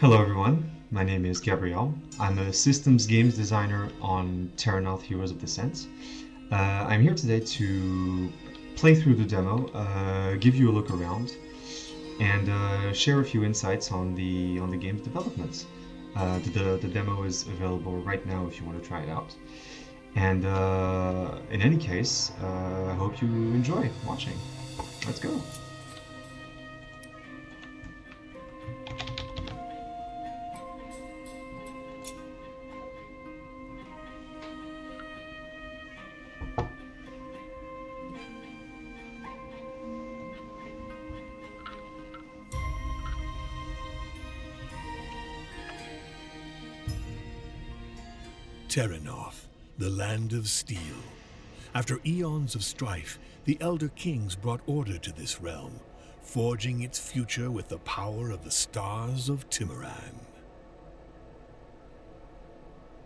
Hello everyone, my name is Gabriel. I'm a systems games designer on Terrinoth Heroes of Descent. I'm here today to play through the demo, give you a look around, and share a few insights on the game's development. The demo is available right now if you want to try it out. And in any case, I hope you enjoy watching. Let's go. Terrinoth, the land of steel. After eons of strife, the Elder Kings brought order to this realm, forging its future with the power of the stars of Timiran.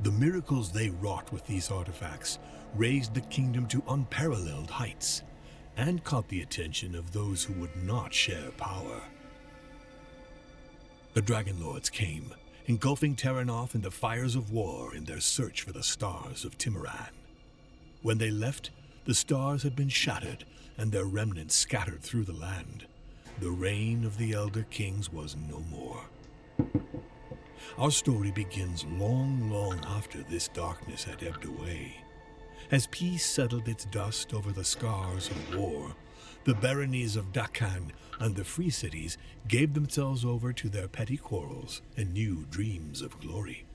The miracles they wrought with these artifacts raised the kingdom to unparalleled heights, and caught the attention of those who would not share power. The Dragon Lords came, engulfing Terrinoth in the fires of war in their search for the stars of Timiran. When they left, the stars had been shattered and their remnants scattered through the land. The reign of the Elder Kings was no more. Our story begins long after this darkness had ebbed away. As peace settled its dust over the scars of war, the baronies of Dakan and the free cities gave themselves over to their petty quarrels and new dreams of glory.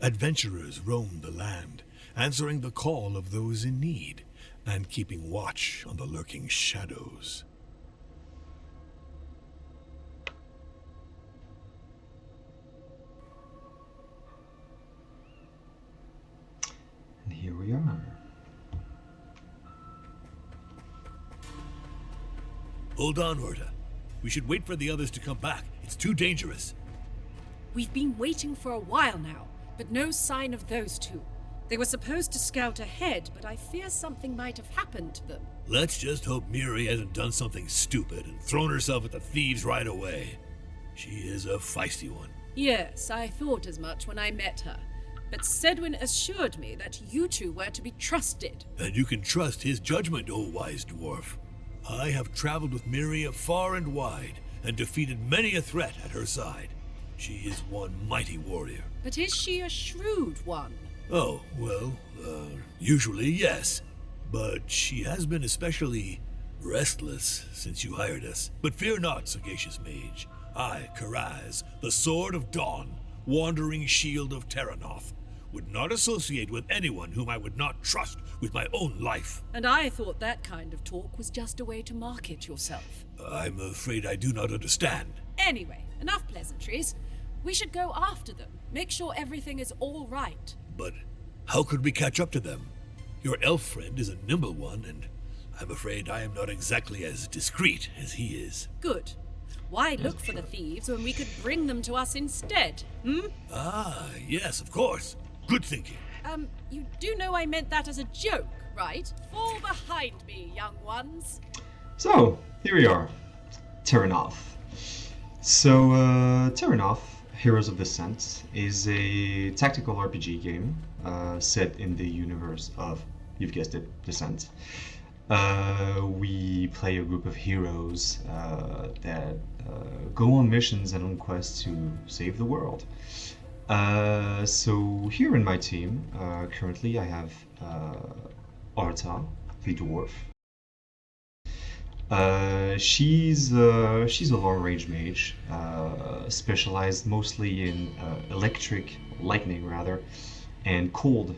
Adventurers roamed the land, answering the call of those in need, and keeping watch on the lurking shadows. And here we are. Hold on, Horta. We should wait for the others to come back. It's too dangerous. We've been waiting for a while now, but no sign of those two. They were supposed to scout ahead, but I fear something might have happened to them. Let's just hope Miri hasn't done something stupid and thrown herself at the thieves right away. She is a feisty one. Yes, I thought as much when I met her. But Sedwin assured me that you two were to be trusted. And you can trust his judgment, O wise dwarf. I have traveled with Miri far and wide, and defeated many a threat at her side. She is one mighty warrior. But is she a shrewd one? Oh, well, usually yes. But she has been especially restless since you hired us. But fear not, sagacious mage. I, Karaz, the Sword of Dawn, wandering shield of Terrinoth, would not associate with anyone whom I would not trust with my own life. And I thought that kind of talk was just a way to market yourself. I'm afraid I do not understand. Anyway, enough pleasantries. We should go after them, make sure everything is all right. But how could we catch up to them? Your elf friend is a nimble one, and I'm afraid I am not exactly as discreet as he is. Good. Why look for the thieves when we could bring them to us instead, Ah, yes, of course. Good thinking. You do know I meant that as a joke, right? Fall behind me, young ones. So, here we are. Terrinoth. So, Terrinoth, Heroes of Descent, is a tactical RPG game set in the universe of, you've guessed it, Descent. We play a group of heroes that go on missions and on quests to save the world. So here in my team, currently I have Arta, the dwarf. She's a long-range mage, specialized mostly in lightning rather, and cold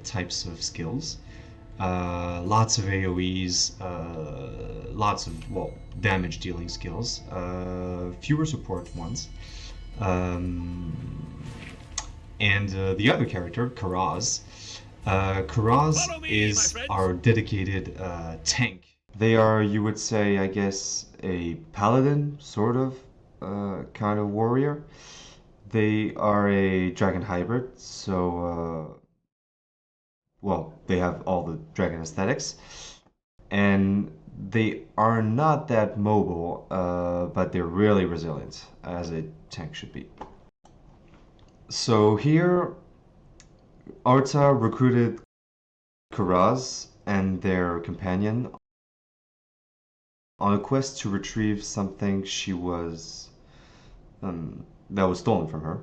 types of skills. Lots of AoEs, lots of, well, damage dealing skills, fewer support ones. And the other character, Karaz. Karaz is our dedicated tank. They are, you would say, I guess, a paladin, sort of, kind of warrior. They are a dragon hybrid, so, well, they have all the dragon aesthetics. And They are not that mobile, but they're really resilient, as a tank should be. So here, Arta recruited Karaz and their companion on a quest to retrieve something that was stolen from her.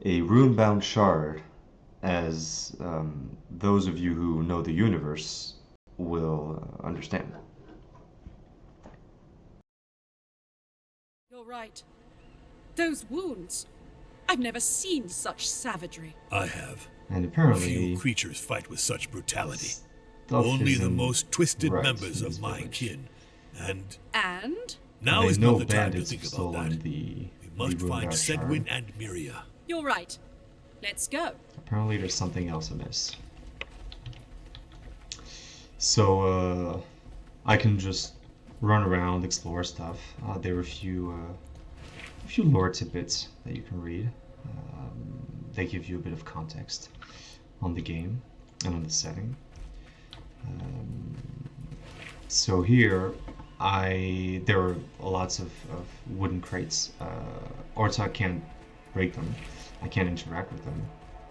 A rune-bound shard, as those of you who know the universe will understand. You're right. Those wounds. I've never seen such savagery. I have. And apparently, Few creatures fight with such brutality. stuff Only the isn't most twisted right members in of this my village. kin. And And? now I is know not the time to bandits think have about that. stolen the We must find rune-bound Sedwin shard. and Miria. You're right. Let's go. Apparently there's something else amiss. So, I can just run around, explore stuff. There are a few lore tidbits that you can read. They give you a bit of context on the game and on the setting. So here, there are lots of wooden crates. Orta can't break them. I can't interact with them.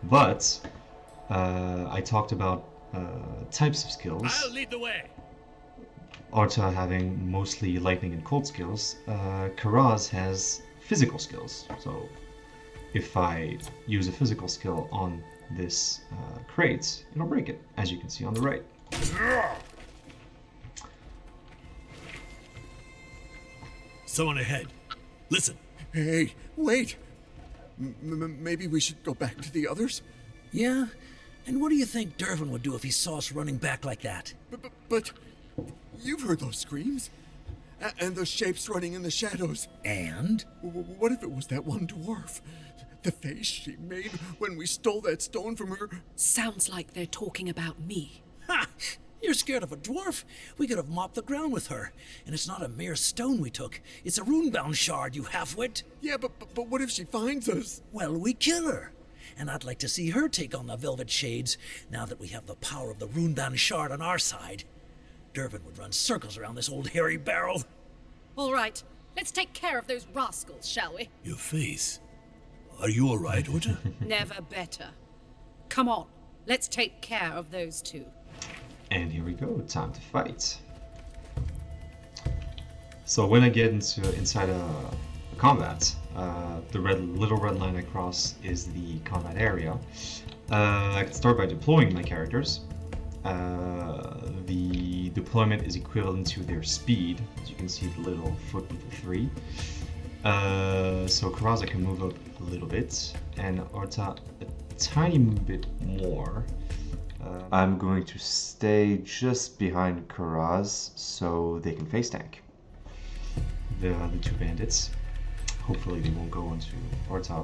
But I talked about types of skills. I'll lead the way. Arta having mostly lightning and cold skills, Karaz has physical skills. So if I use a physical skill on this crate, it'll break it, as you can see on the right. Someone ahead. Listen. Hey, wait! Maybe we should go back to the others? Yeah? And what do you think Dervin would do if he saw us running back like that? But you've heard those screams? And those shapes running in the shadows. And? What if it was that one dwarf? The face she made when we stole that stone from her? Sounds like they're talking about me. Ha! You're scared of a dwarf? We could have mopped the ground with her. And it's not a mere stone we took. It's a rune-bound shard, you half-wit. Yeah, but what if she finds us? Well, we kill her. And I'd like to see her take on the Velvet Shades, now that we have the power of the rune-bound shard on our side. Dervin would run circles around this old hairy barrel. All right, let's take care of those rascals, shall we? Your face. Are you all right, Orta? Never better. Come on, let's take care of those two. And here we go, time to fight. So when I get inside a combat, the little red line I cross is the combat area. I can start by deploying my characters. The deployment is equivalent to their speed. As you can see, the little foot with the 3. So Karaza can move up a little bit, and Orta a tiny bit more. I'm going to stay just behind Karaz so they can face tank the two bandits. Hopefully they won't go onto Orta.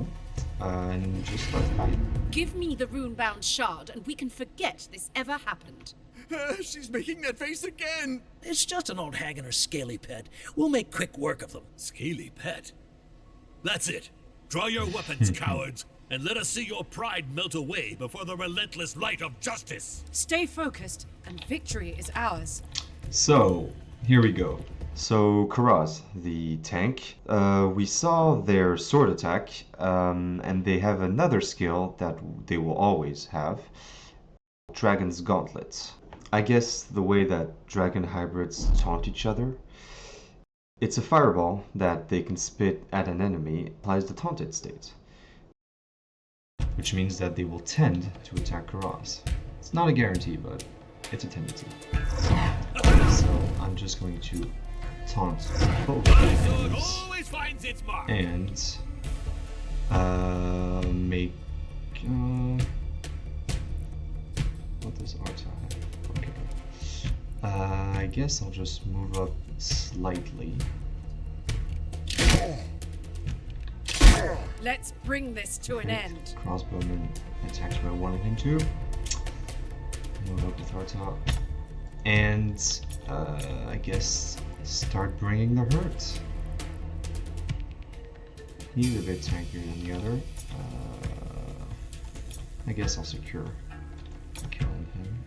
And just let's fight. Give me the rune-bound shard, and we can forget this ever happened. She's making that face again! It's just an old hag and her scaly pet. We'll make quick work of them. Scaly pet. That's it. Draw your weapons, cowards, and let us see your pride melt away before the relentless light of justice. Stay focused, and victory is ours. So, here we go. So, Karaz, the tank, we saw their sword attack, and they have another skill that they will always have, Dragon's Gauntlet. I guess the way that dragon hybrids taunt each other, it's a fireball that they can spit at an enemy, applies the taunted state, which means that they will tend to attack Karaz. It's not a guarantee, but it's a tendency. So I'm just going to taunt both My sword enemies always finds its mark. and make what does Arta have? Okay. I guess I'll just move up slightly. Let's bring this to an end. Crossbowman attacks where I wanted him to. Move up with Arta. And I guess start bringing the hurt. He's a bit tankier than the other. I guess I'll secure killing him.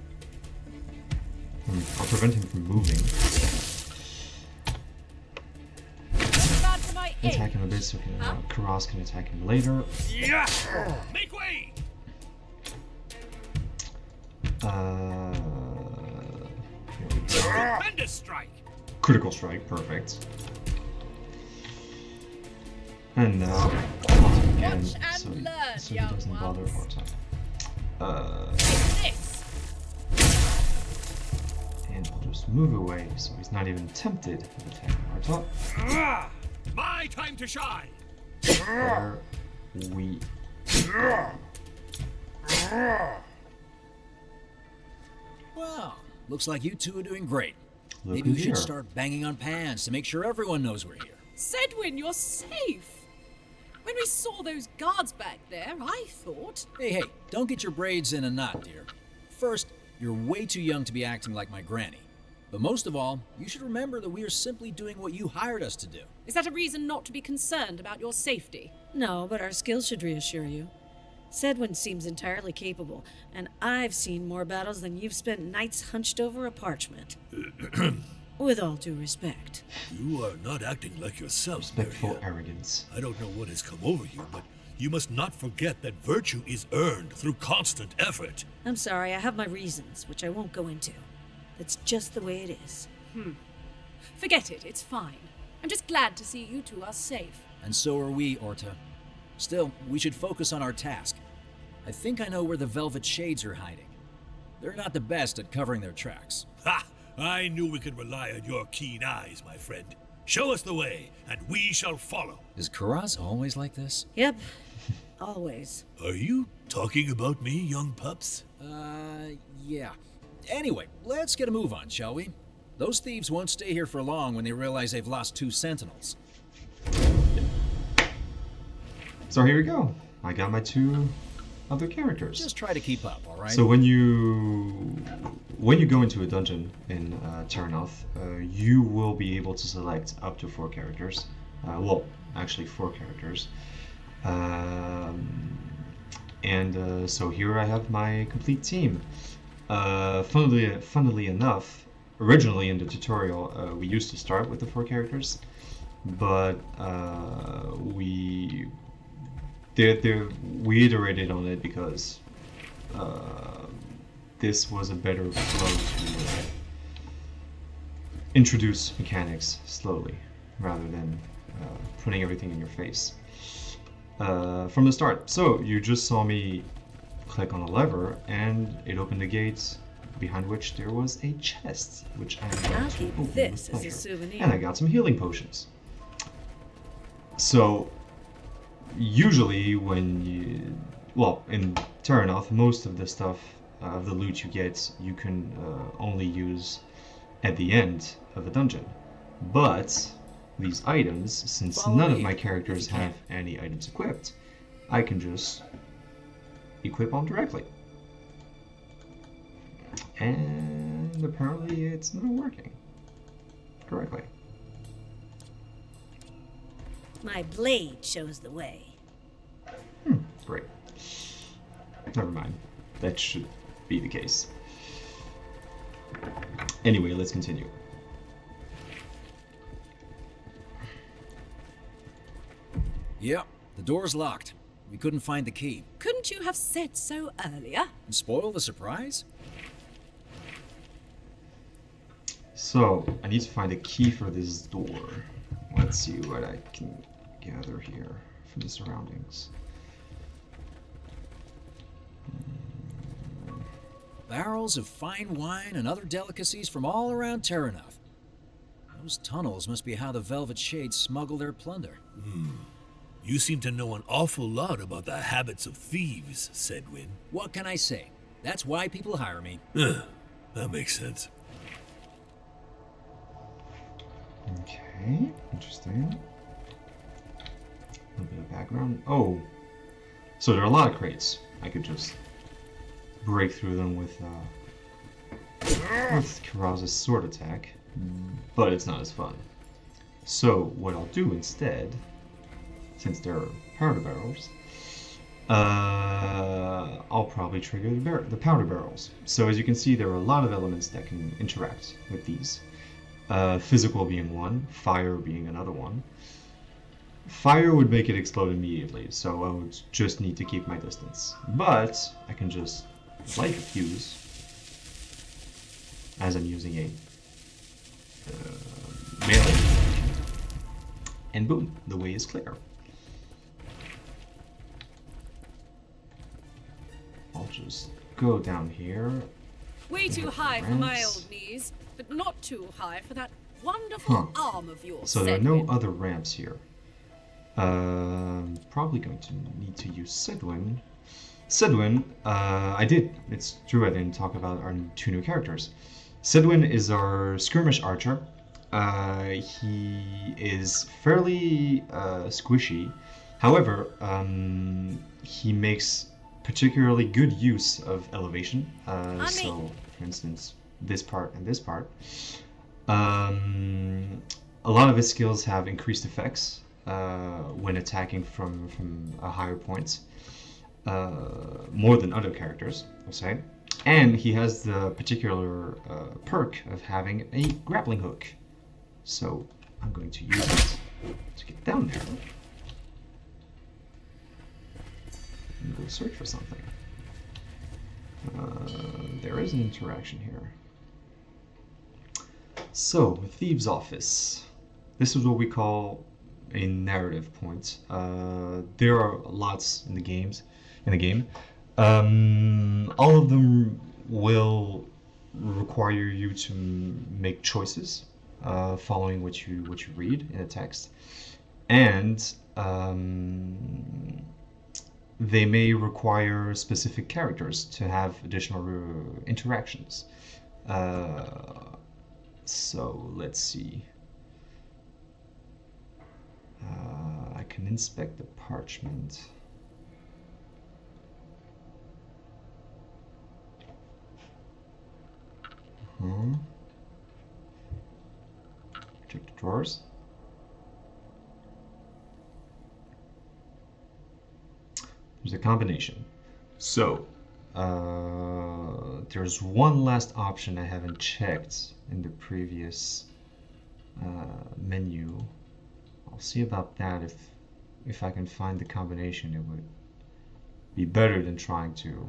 I'll prevent him from moving. Bad for my aim. Attack him a bit so Karas can attack him later. Yeah! Make way! Here we go. Tremendous strike! Critical strike, perfect. And now, again, Watch and so learn, he young doesn't bother ones. This. And I'll just move away so he's not even tempted to attack Hartop. Ah, my time to shine! There we Well, looks like you two are doing great. look Maybe we who's should here. start banging on pans to make sure everyone knows we're here. Sedwin, you're safe. When we saw those guards back there, I thought... Hey, don't get your braids in a knot, dear. First, you're way too young to be acting like my granny. But most of all, you should remember that we are simply doing what you hired us to do. Is that a reason not to be concerned about your safety? No, but our skills should reassure you. Sedwin seems entirely capable, and I've seen more battles than you've spent nights hunched over a parchment. With all due respect. You are not acting like yourself, Respectful Maria. arrogance. I don't know what has come over you, but you must not forget that virtue is earned through constant effort. I'm sorry, I have my reasons, which I won't go into. That's just the way it is. Forget it, it's fine. I'm just glad to see you two are safe. And so are we, Orta. Still, we should focus on our task. I think I know where the Velvet Shades are hiding. They're not the best at covering their tracks. Ha! I knew we could rely on your keen eyes, my friend. Show us the way, and we shall follow. Is Karaz always like this? Yep, always. Are you talking about me, young pups? Yeah. Anyway, let's get a move on, shall we? Those thieves won't stay here for long when they realize they've lost 2 sentinels. So here we go. I got my 2 other characters. Just try to keep up, all right? So when you go into a dungeon in Terrinoth, you will be able to select up to 4 characters. Well, actually 4 characters. So here I have my complete team. Funnily enough, originally in the tutorial, we used to start with the 4 characters, but we iterated on it because this was a better flow to introduce mechanics slowly rather than putting everything in your face from the start. So you just saw me click on a lever and it opened a gate behind which there was a chest, which I'm going I'll to keep open this with as a pleasure. souvenir. And I got some healing potions. So usually when in Terrinoth, most of the stuff of the loot you get, you can only use at the end of a dungeon. But these items, since Follow none of me, my if characters you can. have any items equipped, I can just equip them directly. And apparently it's not working correctly. My blade shows the way. Great. Never mind. That should be the case. Anyway, let's continue. Yep, the door's locked. We couldn't find the key. Couldn't you have said so earlier? And spoil the surprise? So, I need to find a key for this door. Let's see what I can gather here from the surroundings. Barrels of fine wine and other delicacies from all around Terrinoth. Those tunnels must be how the Velvet Shades smuggle their plunder. You seem to know an awful lot about the habits of thieves, Sedwin. What can I say? That's why people hire me. That makes sense. Okay, interesting. A little bit of background. Oh, so there are a lot of crates. I could just break through them with Karaz's sword attack, but it's not as fun. So what I'll do instead, since there are powder barrels, I'll probably trigger the powder barrels. So as you can see, there are a lot of elements that can interact with these. Physical being one, fire being another one. Fire would make it explode immediately, so I would just need to keep my distance. But I can just light a fuse as I'm using a melee, and boom, the way is clear. I'll just go down here. Way too high for my old knees, but not too high for that wonderful arm of yours. So there are no Sedwin. other ramps here. Probably going to need to use Sedwin. Sedwin, it's true I didn't talk about our two new characters. Sedwin is our skirmish archer. He is fairly squishy. However, he makes particularly good use of elevation. So, for instance, this part and this part. A lot of his skills have increased effects when attacking from a higher point, more than other characters, I'll say. And he has the particular perk of having a grappling hook. So I'm going to use it to get down there and go search for something. There is an interaction here. So, Thieves' Office. This is what we call a narrative point. There are lots in the game. All of them will require you to make choices, following what you read in a text, and they may require specific characters to have additional interactions. So let's see. I can inspect the parchment. Check the drawers. There's a combination. So, there's one last option I haven't checked in the previous menu. I'll see about that. If I can find the combination, it would be better than trying to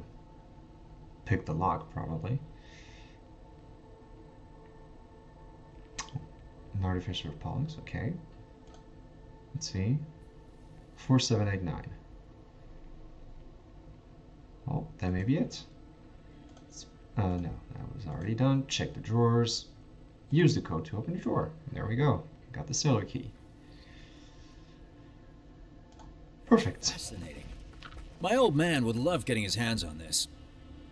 pick the lock, probably. An artificer of Pollux, okay. Let's see. 4789. Oh, that may be it. No, that was already done. Check the drawers. Use the code to open the drawer. There we go. Got the sailor key. Perfect. Fascinating. My old man would love getting his hands on this.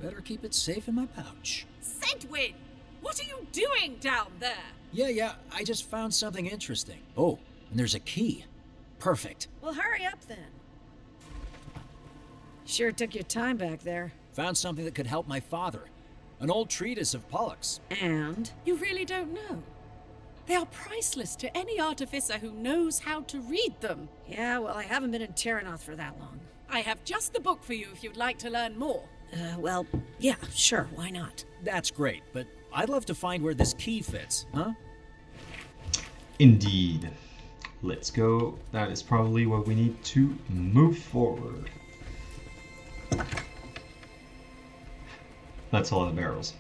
Better keep it safe in my pouch. Sedwin, what are you doing down there? Yeah, I just found something interesting. Oh, and there's a key. Perfect. Well, hurry up then. Sure took your time back there. Found something that could help my father. An old treatise of Pollux. And? You really don't know. They are priceless to any artificer who knows how to read them. Yeah, well, I haven't been in Terrinoth for that long. I have just the book for you if you'd like to learn more. Well, yeah, sure, why not? That's great, but I'd love to find where this key fits, huh? Indeed. Let's go. That is probably what we need to move forward. That's a lot of barrels.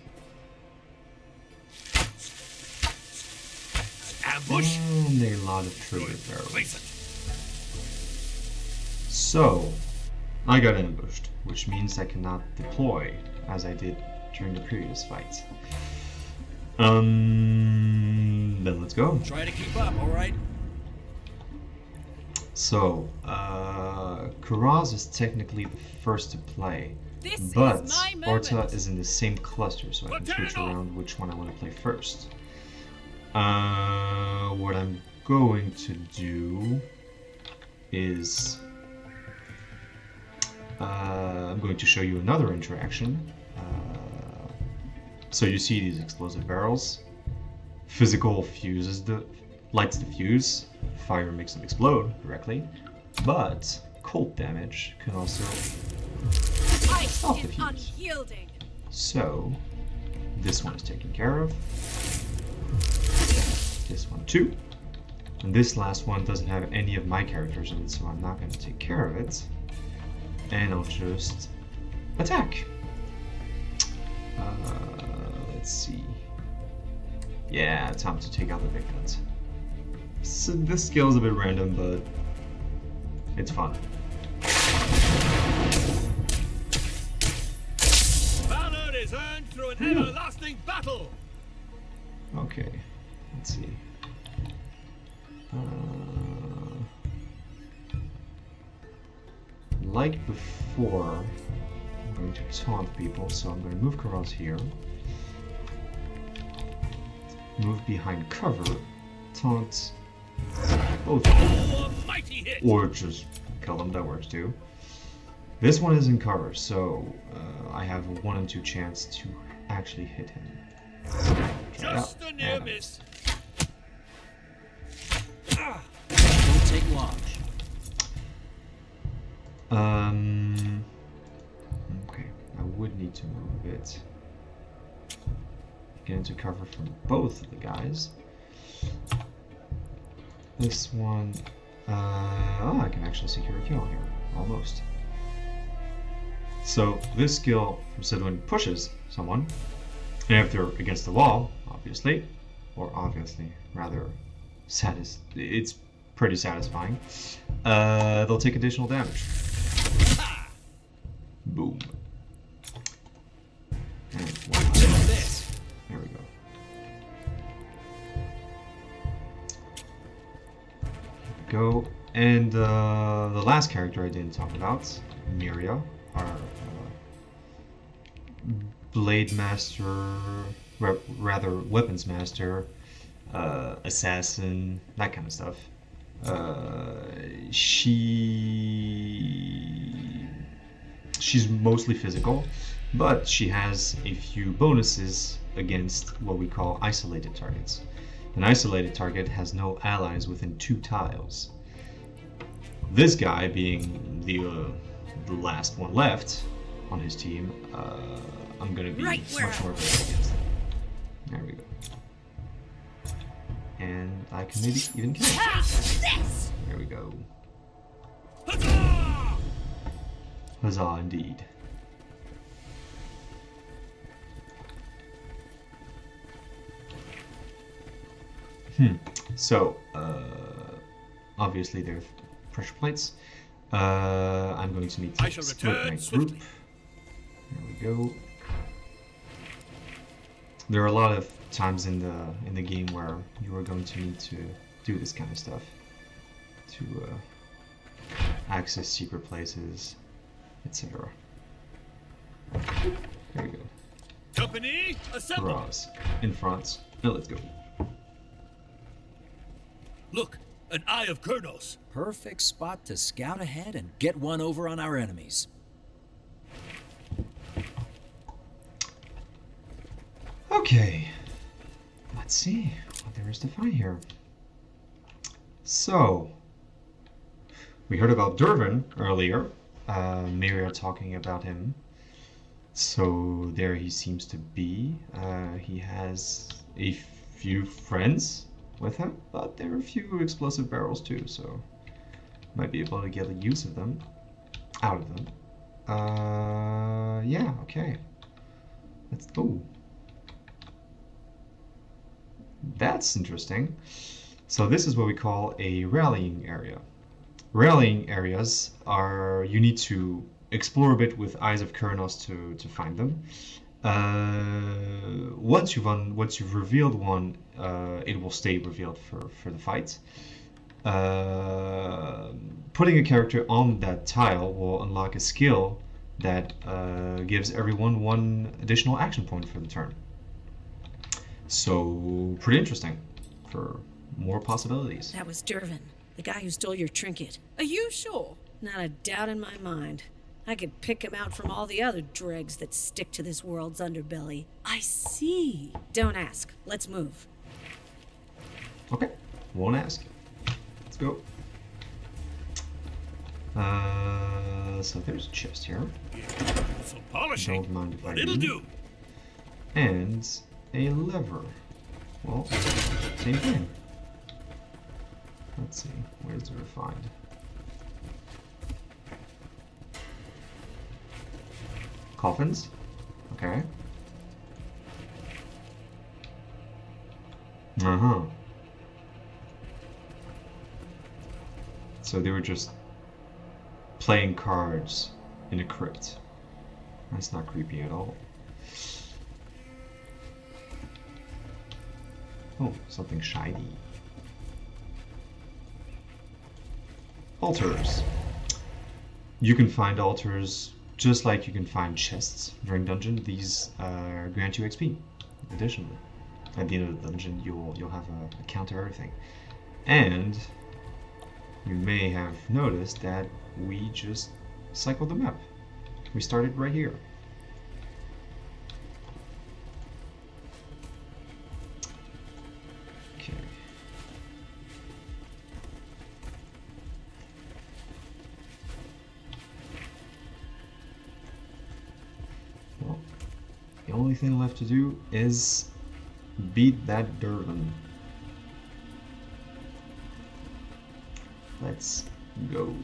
Ambush. And a lot of trigger barrels. Place it. So, I got ambushed, which means I cannot deploy as I did during the previous fight. Then let's go. Try to keep up, alright? So, Kuraz is technically the first to play, This but is my moment. Orta is in the same cluster, so I can switch around which one I want to play first. What I'm going to do is I'm going to show you another interaction. So you see these explosive barrels. Physical lights the fuse. Fire makes them explode directly. But cold damage can also Ice is self-defeat. unyielding. So, this one is taken care of. This one too. And this last one doesn't have any of my characters in it, so I'm not going to take care of it. And I'll just attack. Let's see. Yeah, time to take out the big guns. So this skill is a bit random, but it's fun. Valor is earned through an everlasting battle. Okay, let's see. Like before, I'm going to taunt people, so I'm going to move Karaz here. Move behind cover, taunt both of them. Mighty hit. Or just kill them, that works too. This one is in cover, so I have a 1 in 2 chance to actually hit him. Just a near miss. Won't take long. Okay, I would need to move it. Get into cover from both of the guys. This one, I can actually secure a kill here, almost. So this skill from Sidwin pushes someone, and if they're against the wall, obviously, rather, it's pretty satisfying. They'll take additional damage. Boom. And one. There we go. Go. And the last character I didn't talk about, Miria, our blade master, rather weapons master, assassin, that kind of stuff. She's mostly physical, but she has a few bonuses against what we call isolated targets. An isolated target has no allies within 2 tiles. This guy, being the last one left on his team, I'm gonna be much more effective against him. There we go. And I can maybe even kill him. There we go. Huzzah indeed. So, obviously there are pressure plates. I'm going to need to split my group. There we go. There are a lot of times in the game where you are going to need to do this kind of stuff to access secret places, etc. There we go. Company, assemble. Hurrahs. In front. Now let's go. Look, an Eye of Kurnos. Perfect spot to scout ahead and get one over on our enemies. Okay. Let's see what there is to find here. So, we heard about Dervin earlier. Miria talking about him. So there he seems to be. He has a few friends with him, but there are a few explosive barrels too, so might be able to get a use of them, out of them. Yeah, okay. Let's go. That's interesting. So this is what we call a rallying area. Rallying areas are, you need to explore a bit with Eyes of Kurinos to find them. Once you've revealed one, it will stay revealed for the fight. Putting a character on that tile will unlock a skill that gives everyone 1 additional action point for the turn. So pretty interesting for more possibilities. That was Dervin, the guy who stole your trinket. Are you sure? Not a doubt in my mind. I could pick him out from all the other dregs that stick to this world's underbelly. I see. Don't ask. Let's move. Okay, won't ask. Let's go. So there's a chest here. Some polishing, Don't mind if I but it'll do. do. And a lever. Well, same thing. Let's see, where's the refined? Coffins? Okay. Uh-huh. So they were just playing cards in a crypt. That's not creepy at all. Oh, something shiny. Altars. You can find altars just like you can find chests during dungeon. These grant you XP. Additionally, at the end of the dungeon, you'll have a count of everything. And you may have noticed that we just cycled the map. We started right here. Okay. Well, the only thing left to do is beat that Durban. Let's go.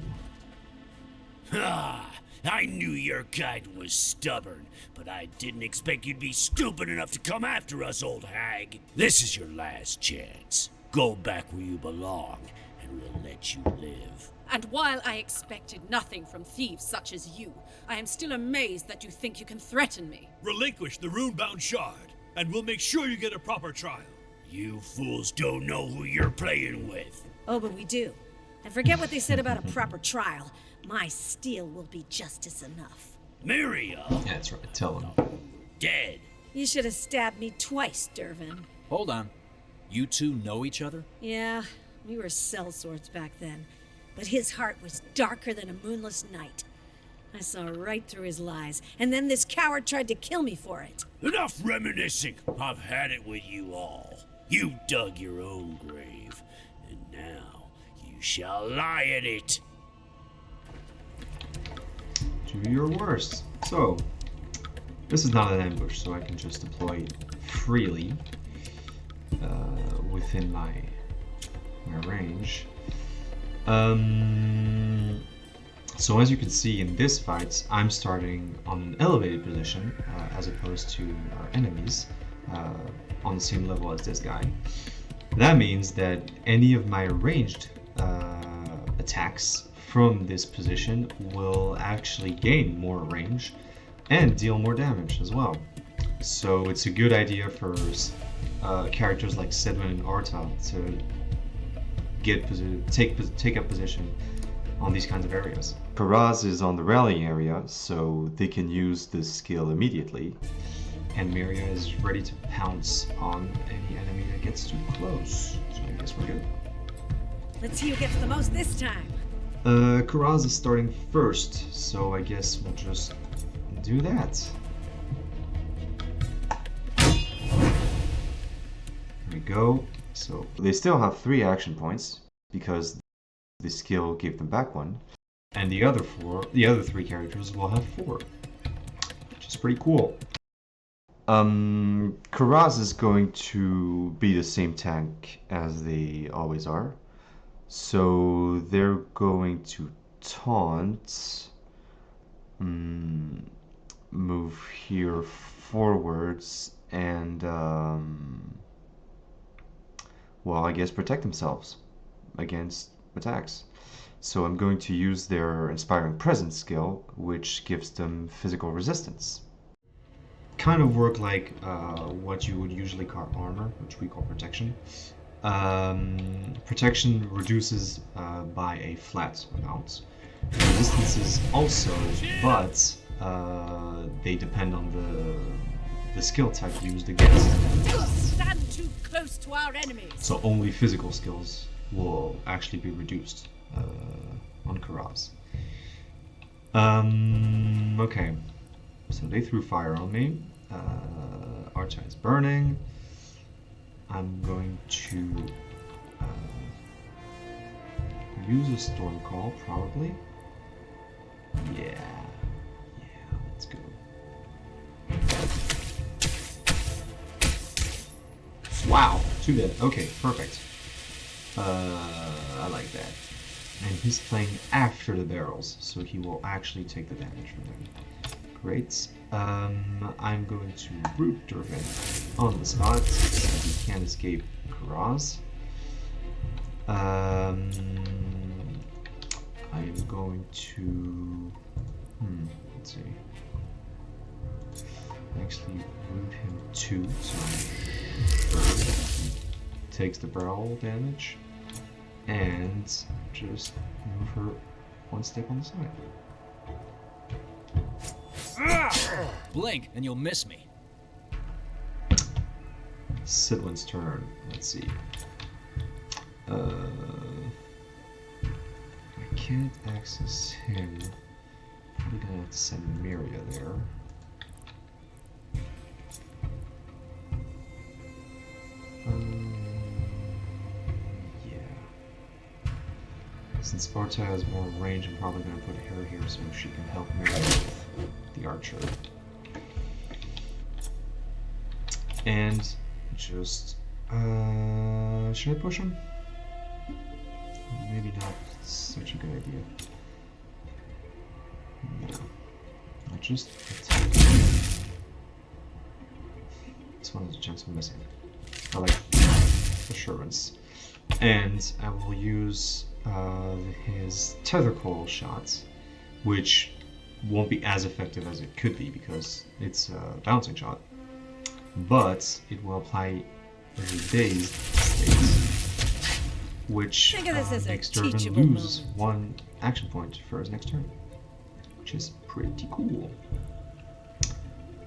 Ah, I knew your kind was stubborn, but I didn't expect you'd be stupid enough to come after us, old hag. This is your last chance. Go back where you belong, and we'll let you live. And while I expected nothing from thieves such as you, I am still amazed that you think you can threaten me. Relinquish the rune-bound shard, and we'll make sure you get a proper trial. You fools don't know who you're playing with. Oh, but we do. And forget what they said about a proper trial. My steel will be justice enough. Miria, Yeah, that's right. Tell him. dead. You should have stabbed me twice, Dervin. Hold on. You two know each other? Yeah, we were sellswords back then. But his heart was darker than a moonless night. I saw right through his lies, and then this coward tried to kill me for it. Enough reminiscing. I've had it with you all. You dug your own grave, and now you shall lie in it. Do your worst. So, this is not an ambush, so I can just deploy freely within my range. So as you can see in this fight, I'm starting on an elevated position as opposed to our enemies on the same level as this guy. That means that any of my ranged attacks from this position will actually gain more range and deal more damage as well. So it's a good idea for characters like Sedwin and Arta to take up position on these kinds of areas. Karaz is on the rallying area, so they can use this skill immediately. And Miria is ready to pounce on any enemy that gets too close. So I guess we're good. Let's see who gets the most this time. Karaz is starting first, so I guess we'll just do that. Here we go. So they still have 3 action points because the skill gave them back 1, and the other 3 characters will have 4, which is pretty cool. Karaz is going to be the same tank as they always are, so they're going to taunt, move here forwards, and well, I guess protect themselves against attacks. So I'm going to use their Inspiring Presence skill, which gives them physical resistance. Kind of work like what you would usually call armor, which we call protection. Protection reduces by a flat amount. Resistances also, but they depend on the skill type used against. Stand too close to our enemies. So only physical skills will actually be reduced on Karaz. Okay, so they threw fire on me. Archer is burning. I'm going to use a storm call, probably. Yeah. Yeah, let's go. Wow, 2 dead. Okay, perfect. I like that. And he's playing after the barrels, so he will actually take the damage from them. Great. I'm going to root Durban on the spot so he can't escape across. I am going to... let's see. Actually root him 2, so I'm sure he takes the barrel damage. And just move her 1 step on the side. Blink, and you'll miss me. Sidwin's turn. Let's see. I can't access him. Probably gonna have to send Miria there. Since Sparta has more range, I'm probably going to put her here so she can help me with the archer. And just... should I push him? Maybe not such a good idea. No. I'll just attack him. This one has a chance of missing. I like assurance. And I will use his tether coil shots, which won't be as effective as it could be because it's a bouncing shot, but it will apply a dazed state, which Think of this as a makes Durban teachable lose moment. 1 action point for his next turn, which is pretty cool.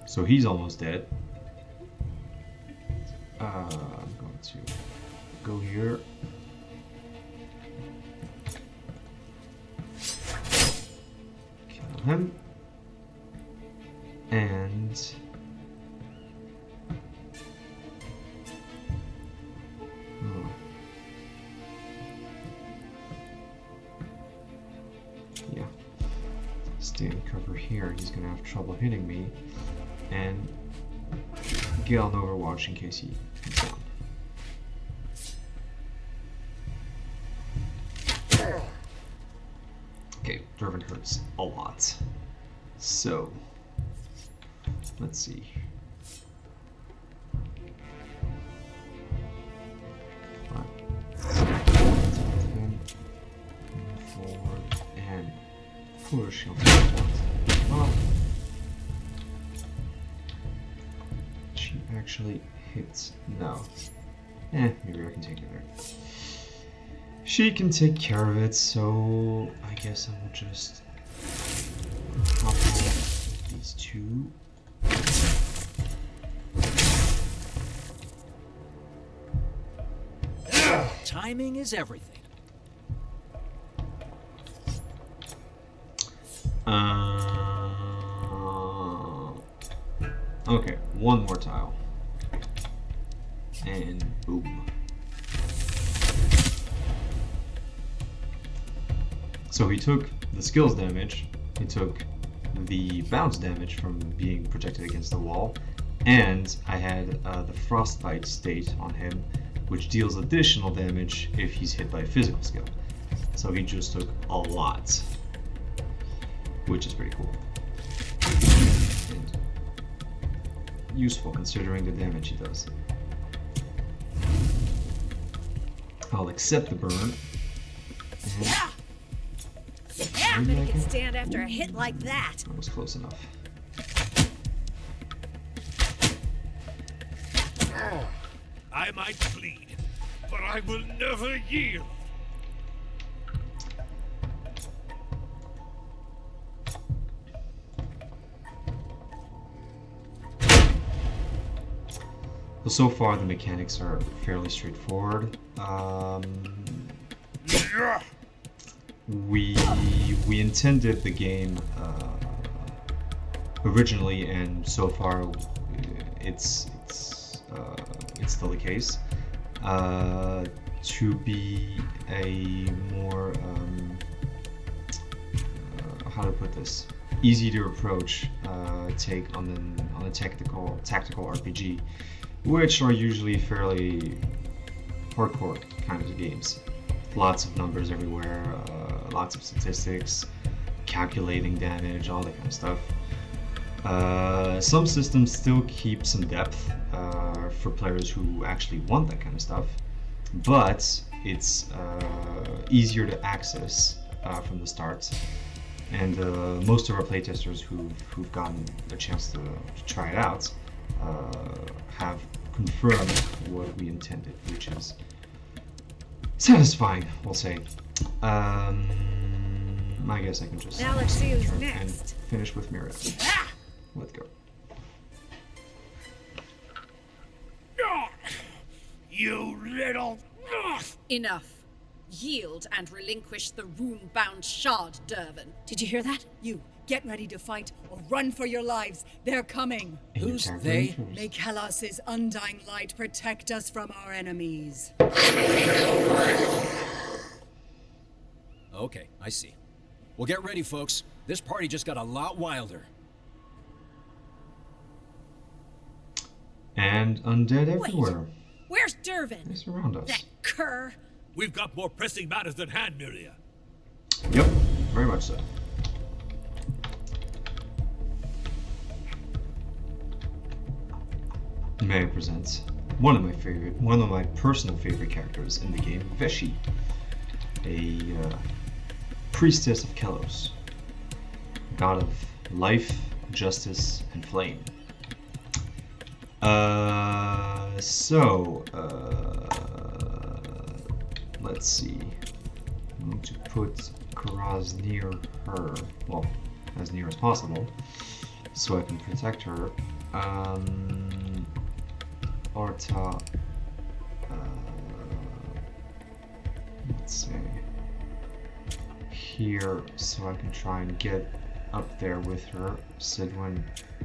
So he's almost dead. I'm going to go here. Kill him. And... oh. Yeah. Stay in cover here. He's gonna have trouble hitting me. And get on Overwatch in case he comes down. Okay, Durban hurts a lot. So, let's see. Move forward and push. Oh. She actually hits. No. Maybe I can take it there. She can take care of it, so I guess I will just hop off these two. Timing is everything. Okay, one more tile. And boom. So he took the skills damage, he took the bounce damage from being protected against the wall, and I had the frostbite state on him, which deals additional damage if he's hit by a physical skill. So he just took a lot, which is pretty cool. And useful considering the damage he does. I'll accept the burn. And Yeah, I'm gonna get stand after a hit like that. that was close enough. I might bleed, but I will never yield. Well, so far the mechanics are fairly straightforward. We intended the game originally, and so far it's still the case, to be a more how how to put this, easy to approach take on the tactical RPG, which are usually fairly hardcore kinds of games. Lots of numbers everywhere, lots of statistics, calculating damage, all that kind of stuff. Some systems still keep some depth for players who actually want that kind of stuff, but it's easier to access from the start. And most of our playtesters who've gotten a chance to try it out have confirmed what we intended, which is satisfying, we'll say. I guess I can just Now let's see who's turn next. and finish with Mira. Let's go. You little. Enough. Yield and relinquish the rune-bound shard, Dervin. Did you hear that? You, get ready to fight or run for your lives. They're coming. And your Who's character they? enters. May Kalas's undying light protect us from our enemies. Okay, I see. Well, get ready, folks. This party just got a lot wilder. And undead everywhere. Where's Dervin? They surround us. That cur. We've got more pressing matters than hand, Miria. Yep, very much so. May I present one of my personal favorite characters in the game, Veshi, a priestess of Kelos, god of life, justice, and flame. Let's see. I'm going to put Karaz near her, well, as near as possible, so I can protect her. Arta, let's say, here, so I can try and get up there with her. Sidwin,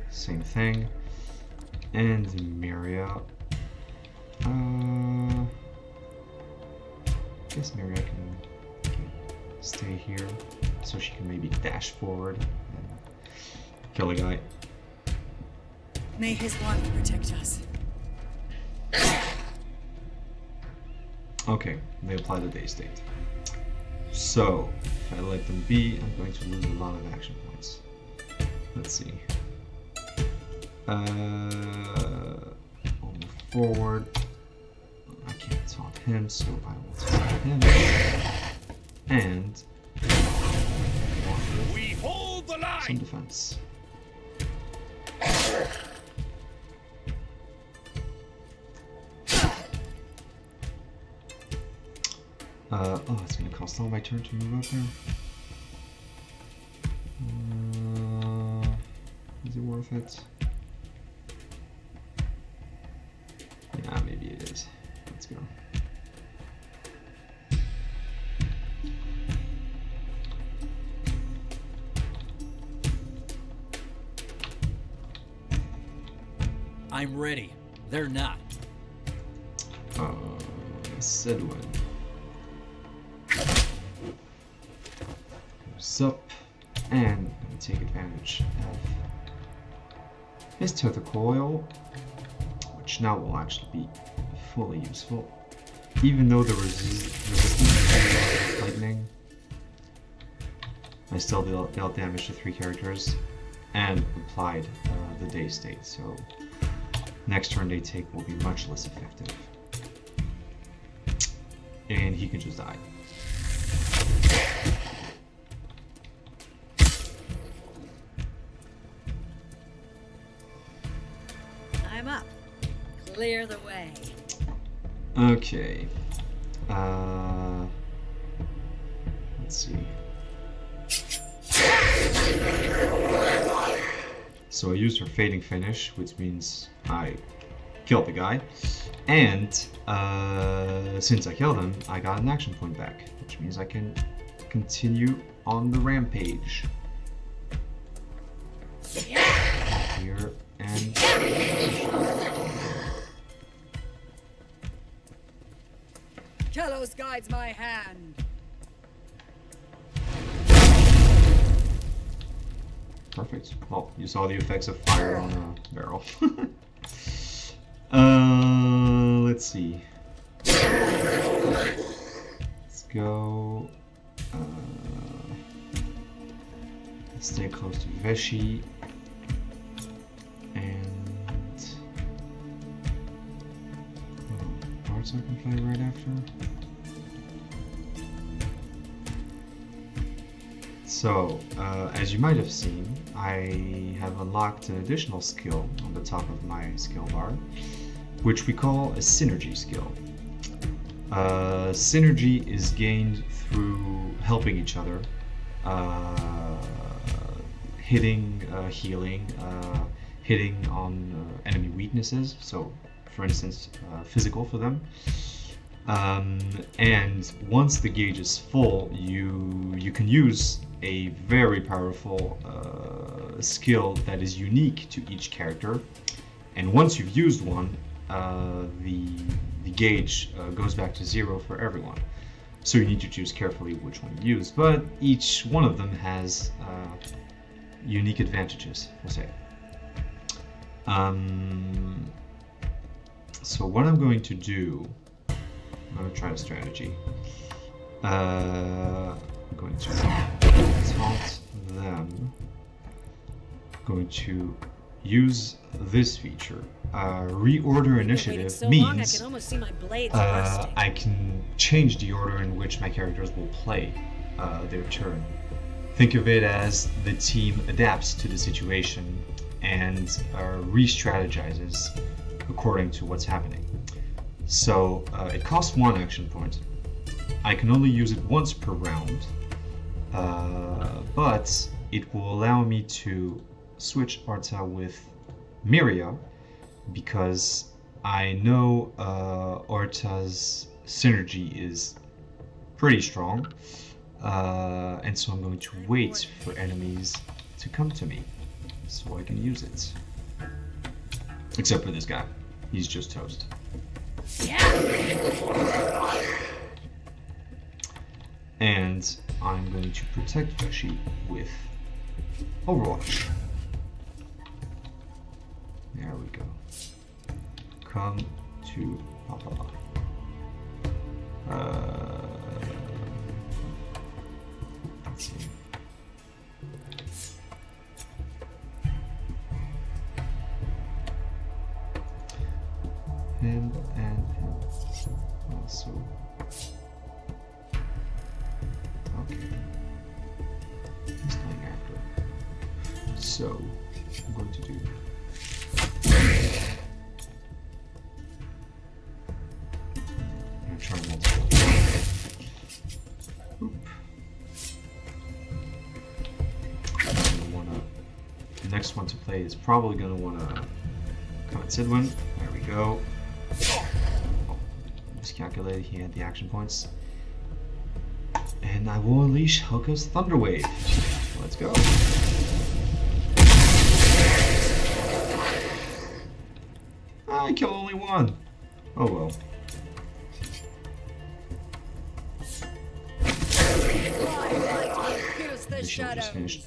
same thing. And Miria. I guess Miria can stay here, so she can maybe dash forward and kill a guy. May his warmth protect us. Okay, they apply the day state. So, if I let them be, I'm going to lose a lot of action points. Let's see. I'll move forward. I can't taunt him, so I will taunt him. And We hold the some line! defense. Oh, it's gonna cost all my turn to move up there. Is it worth it? Yeah, maybe it is. Let's go. I'm ready. They're not. Sidwin. Goes up, and I'm gonna take advantage of his tether coil, which now will actually be fully useful. Even though the resistance to lightning, I still dealt damage to 3 characters and applied the day state, so next turn they take will be much less effective. And he can just die. I'm up. Clear the way. Okay. Let's see. So I used her fading finish, which means I killed the guy. And since I killed him, I got an action point back, which means I can continue on the rampage. Here and Kelos guides my hand. perfect. Well, you saw the effects of fire on a barrel. Let's see. Let's go. Let's stay close to Veshi. And parts I can play right after. So, as you might have seen, I have unlocked an additional skill on the top of my skill bar, which we call a synergy skill. Synergy is gained through helping each other, hitting, healing, hitting on enemy weaknesses, so for instance, physical for them. And once the gauge is full, you can use a very powerful skill that is unique to each character. And once you've used one, the gauge goes back to 0 for everyone. So you need to choose carefully which one you use, but each one of them has unique advantages, we'll say. So what I'm going to do, I'm going to try a strategy. I'm going to taunt them. I'm going to use this feature. Reorder initiative so means long, I can almost see my blades bursting. I can change the order in which my characters will play their turn. Think of it as the team adapts to the situation and re-strategizes according to what's happening. So it costs 1 action point. I can only use it once per round, but it will allow me to switch Arta with Miria, because I know Arta's synergy is pretty strong, and so I'm going to wait for enemies to come to me so I can use it. Except for this guy. He's just toast. And I'm going to protect Veshi with Overwatch. There we go. Come to Papa. Let's see. Him and him. Also. Okay. He's playing after. So, I'm going to do. I'm going to try multiple. Oop. The next one to play is probably going to want to come at Sidwin. There we go. Oh, miscalculated, he had the action points. And I will unleash Hoka's Thunder Wave. Let's go. I killed only one. Oh well. This should just finish.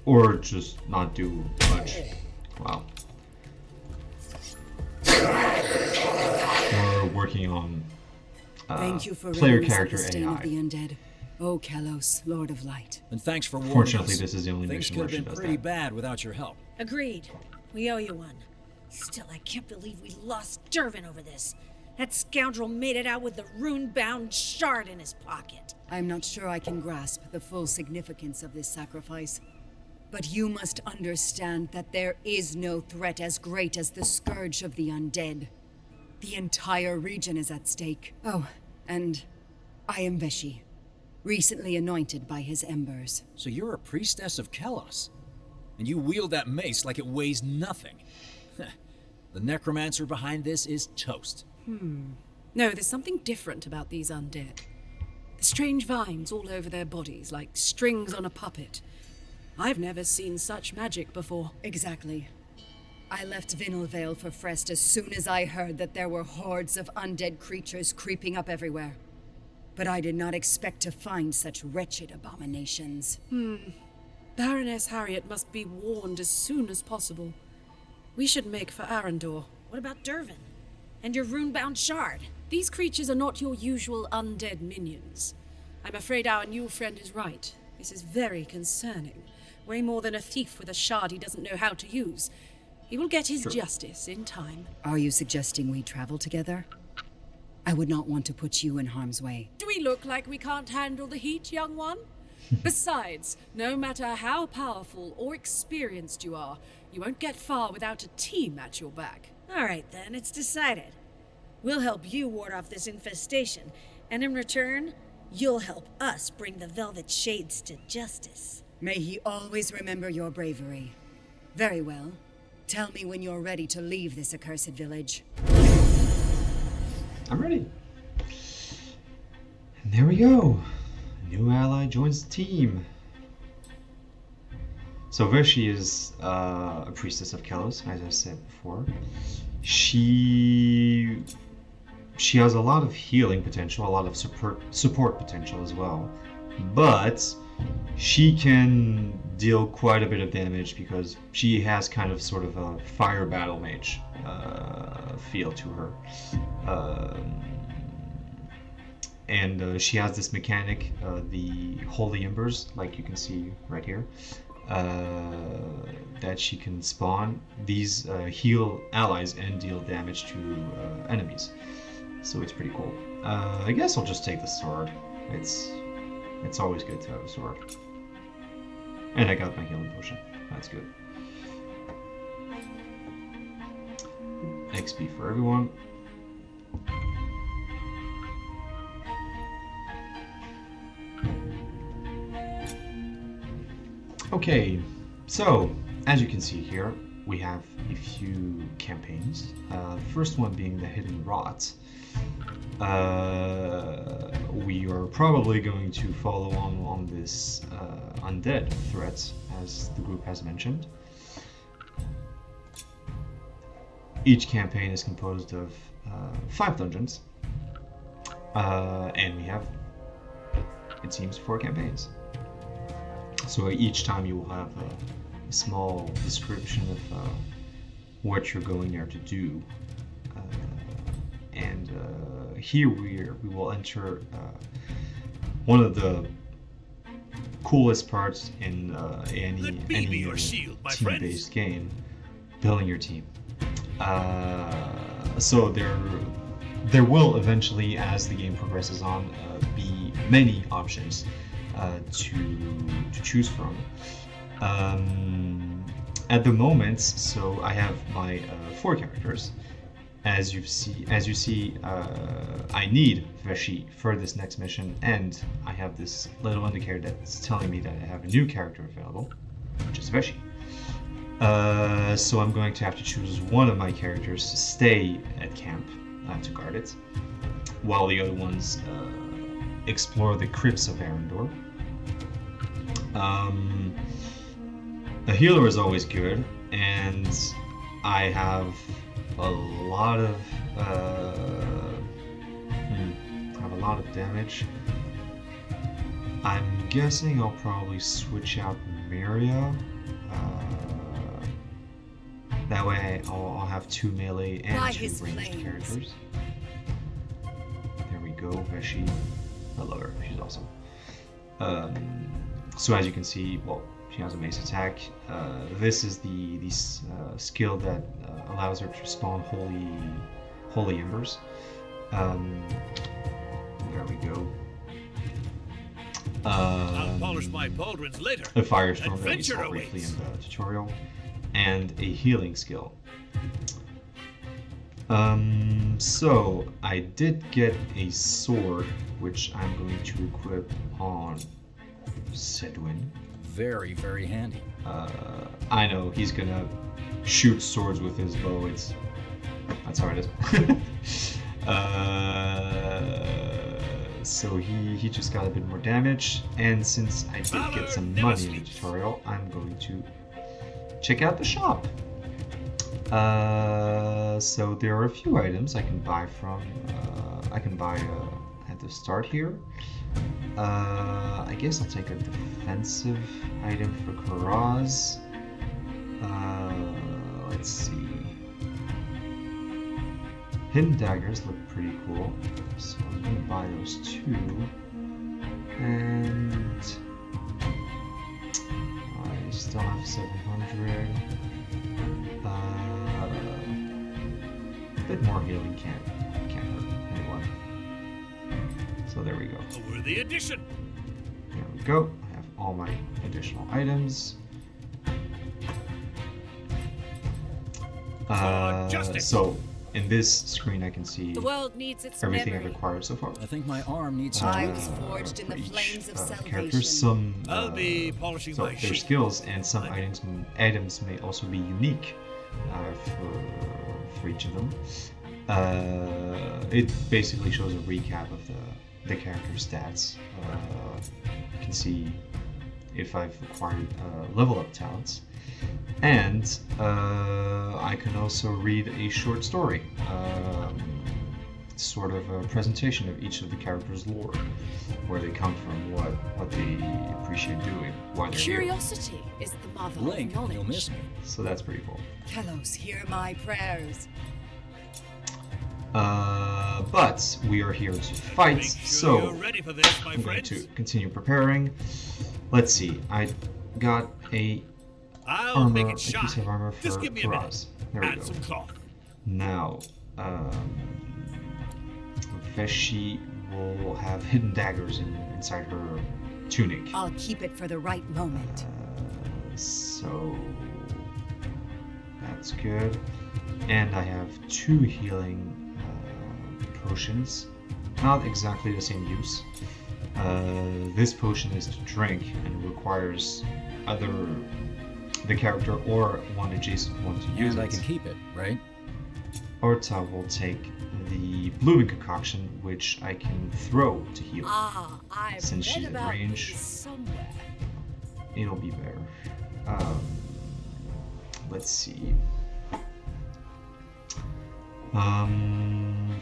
Or just not do much. Wow. We're working on Thank you for player ridding us of character the stain AI. of the undead. O Kalos, Lord of Light. And thanks for warning Fortunately, us. this is the only Things mission could where have she been does pretty that. bad without your help. Agreed. We owe you one. Still, I can't believe we lost Dervin over this. That scoundrel made it out with the rune-bound shard in his pocket. I'm not sure I can grasp the full significance of this sacrifice. But you must understand that there is no threat as great as the scourge of the undead. The entire region is at stake. Oh, and I am Veshi, recently anointed by his embers. So you're a priestess of Kalos, and you wield that mace like it weighs nothing. The necromancer behind this is toast. No, there's something different about these undead. The strange vines all over their bodies, like strings on a puppet. I've never seen such magic before. Exactly. I left Vinelvale for Frest as soon as I heard that there were hordes of undead creatures creeping up everywhere. But I did not expect to find such wretched abominations. Baroness Harriet must be warned as soon as possible. We should make for Aerendor. What about Dervin? And your rune-bound shard? These creatures are not your usual undead minions. I'm afraid our new friend is right. This is very concerning. Way more than a thief with a shard he doesn't know how to use. He will get his justice in time. Are you suggesting we travel together? I would not want to put you in harm's way. Do we look like we can't handle the heat, young one? Besides, no matter how powerful or experienced you are, you won't get far without a team at your back. All right, then, it's decided. We'll help you ward off this infestation, and in return, you'll help us bring the Velvet Shades to justice. May he always remember your bravery. Very well. Tell me when you're ready to leave this accursed village. I'm ready. And there we go. A new ally joins the team. So Veshi is a priestess of Kelos, as I said before. She has a lot of healing potential, a lot of support potential as well. But she can deal quite a bit of damage because she has kind of sort of a fire battle mage feel to her. And she has this mechanic, the Holy Embers, like you can see right here, that she can spawn. These heal allies and deal damage to enemies. So it's pretty cool. I guess I'll just take the sword. It's always good to have a sword. And I got my healing potion. That's good. XP for everyone. Okay, so as you can see here, we have a few campaigns. The first one being the Hidden Rot. We are probably going to follow on this undead threat, as the group has mentioned. Each campaign is composed of 5 dungeons, and we have, it seems, 4 campaigns. So each time you will have a small description of what you're going there to do. And here we will enter one of the coolest parts in any team-based game, building your team. So there will eventually, as the game progresses on, be many options to choose from. At the moment, so I have my 4 characters. As you see, I need Veshi for this next mission, and I have this little indicator that's telling me that I have a new character available, which is Veshi. So I'm going to have to choose one of my characters to stay at camp to guard it, while the other ones explore the crypts of Aerendor. A healer is always good, and I have a lot of damage. I'm guessing I'll probably switch out Miria. That way I'll have 2 melee and 2 ranged characters. There we go, Veshi. I love her, she's awesome. So as you can see, well, she has a mace attack. This is the skill that allows her to spawn holy embers. There we go. I'll polish my pauldrons later. A firestorm that we saw briefly in the tutorial, and a healing skill. So I did get a sword, which I'm going to equip on Sedwin. Very, very handy. I know he's gonna shoot swords with his bow. That's how it is. So he just got a bit more damage, and since I did get some money in the tutorial, I'm going to check out the shop. So there are a few items I can buy from. I can buy at the start here. I guess I'll take a defensive item for Karaz. Let's see. Hidden daggers look pretty cool, so I'm gonna buy those two. And I still have 700. A bit more healing can't hurt anyone. So there we go. A worthy addition. There we go. I have all my additional items. So in this screen I can see The world needs its everything I've memory. acquired so far. I think my arm needs some I tweaking. was forged in the For each, flames of character, salvation. some I'll be polishing so my their sheet. skills and some items may also be unique for each of them. It basically shows a recap of the character's stats. You can see if I've acquired level up talents. And I can also read a short story, sort of a presentation of each of the characters' lore, where they come from, what they appreciate doing, why they're here. Curiosity is the mother Link, of knowledge. you'll miss me. So that's pretty cool. Telos, hear my prayers. But we are here to fight, Make sure so you're ready for this, my I'm going friends. to continue preparing. Let's see, I got a I'll make armor, it a shine. piece of armor for Just give me a minute. Faraz. There we Add go. some cloth. Now, Veshi will have hidden daggers inside her tunic. I'll keep it for the right moment. So that's good. And I have 2 healing potions. Not exactly the same use. This potion is to drink and requires either the character or one adjacent one to use And I it. can keep it, right? Orta will take the blooming concoction, which I can throw to heal. I've Since read she's in about range. these somewhere. It'll be better. Let's see. I'm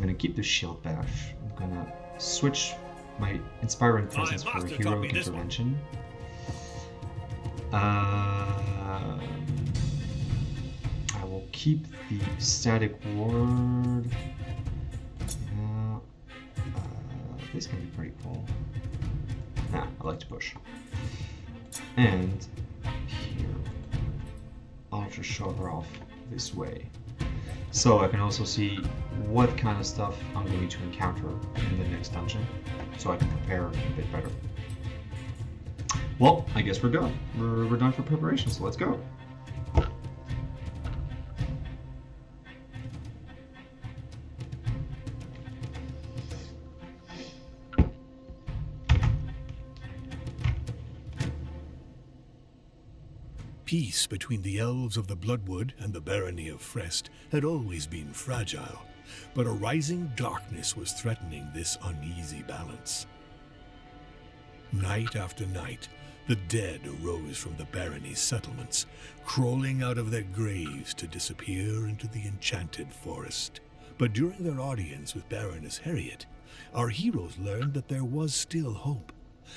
gonna keep the shield bash. I'm gonna switch my inspiring presence for master heroic copied this one. intervention. I will keep the static ward. This can be pretty cool. Nah, I like to push. And here, I'll just show her off this way. So I can also see what kind of stuff I'm going to encounter in the next dungeon, so I can prepare a bit better. Well, I guess we're done. We're done for preparation, so let's go. Peace between the elves of the Bloodwood and the barony of Frest had always been fragile, but a rising darkness was threatening this uneasy balance. Night after night, the dead arose from the barony's settlements, crawling out of their graves to disappear into the enchanted forest. But during their audience with Baroness Harriet, our heroes learned that there was still hope.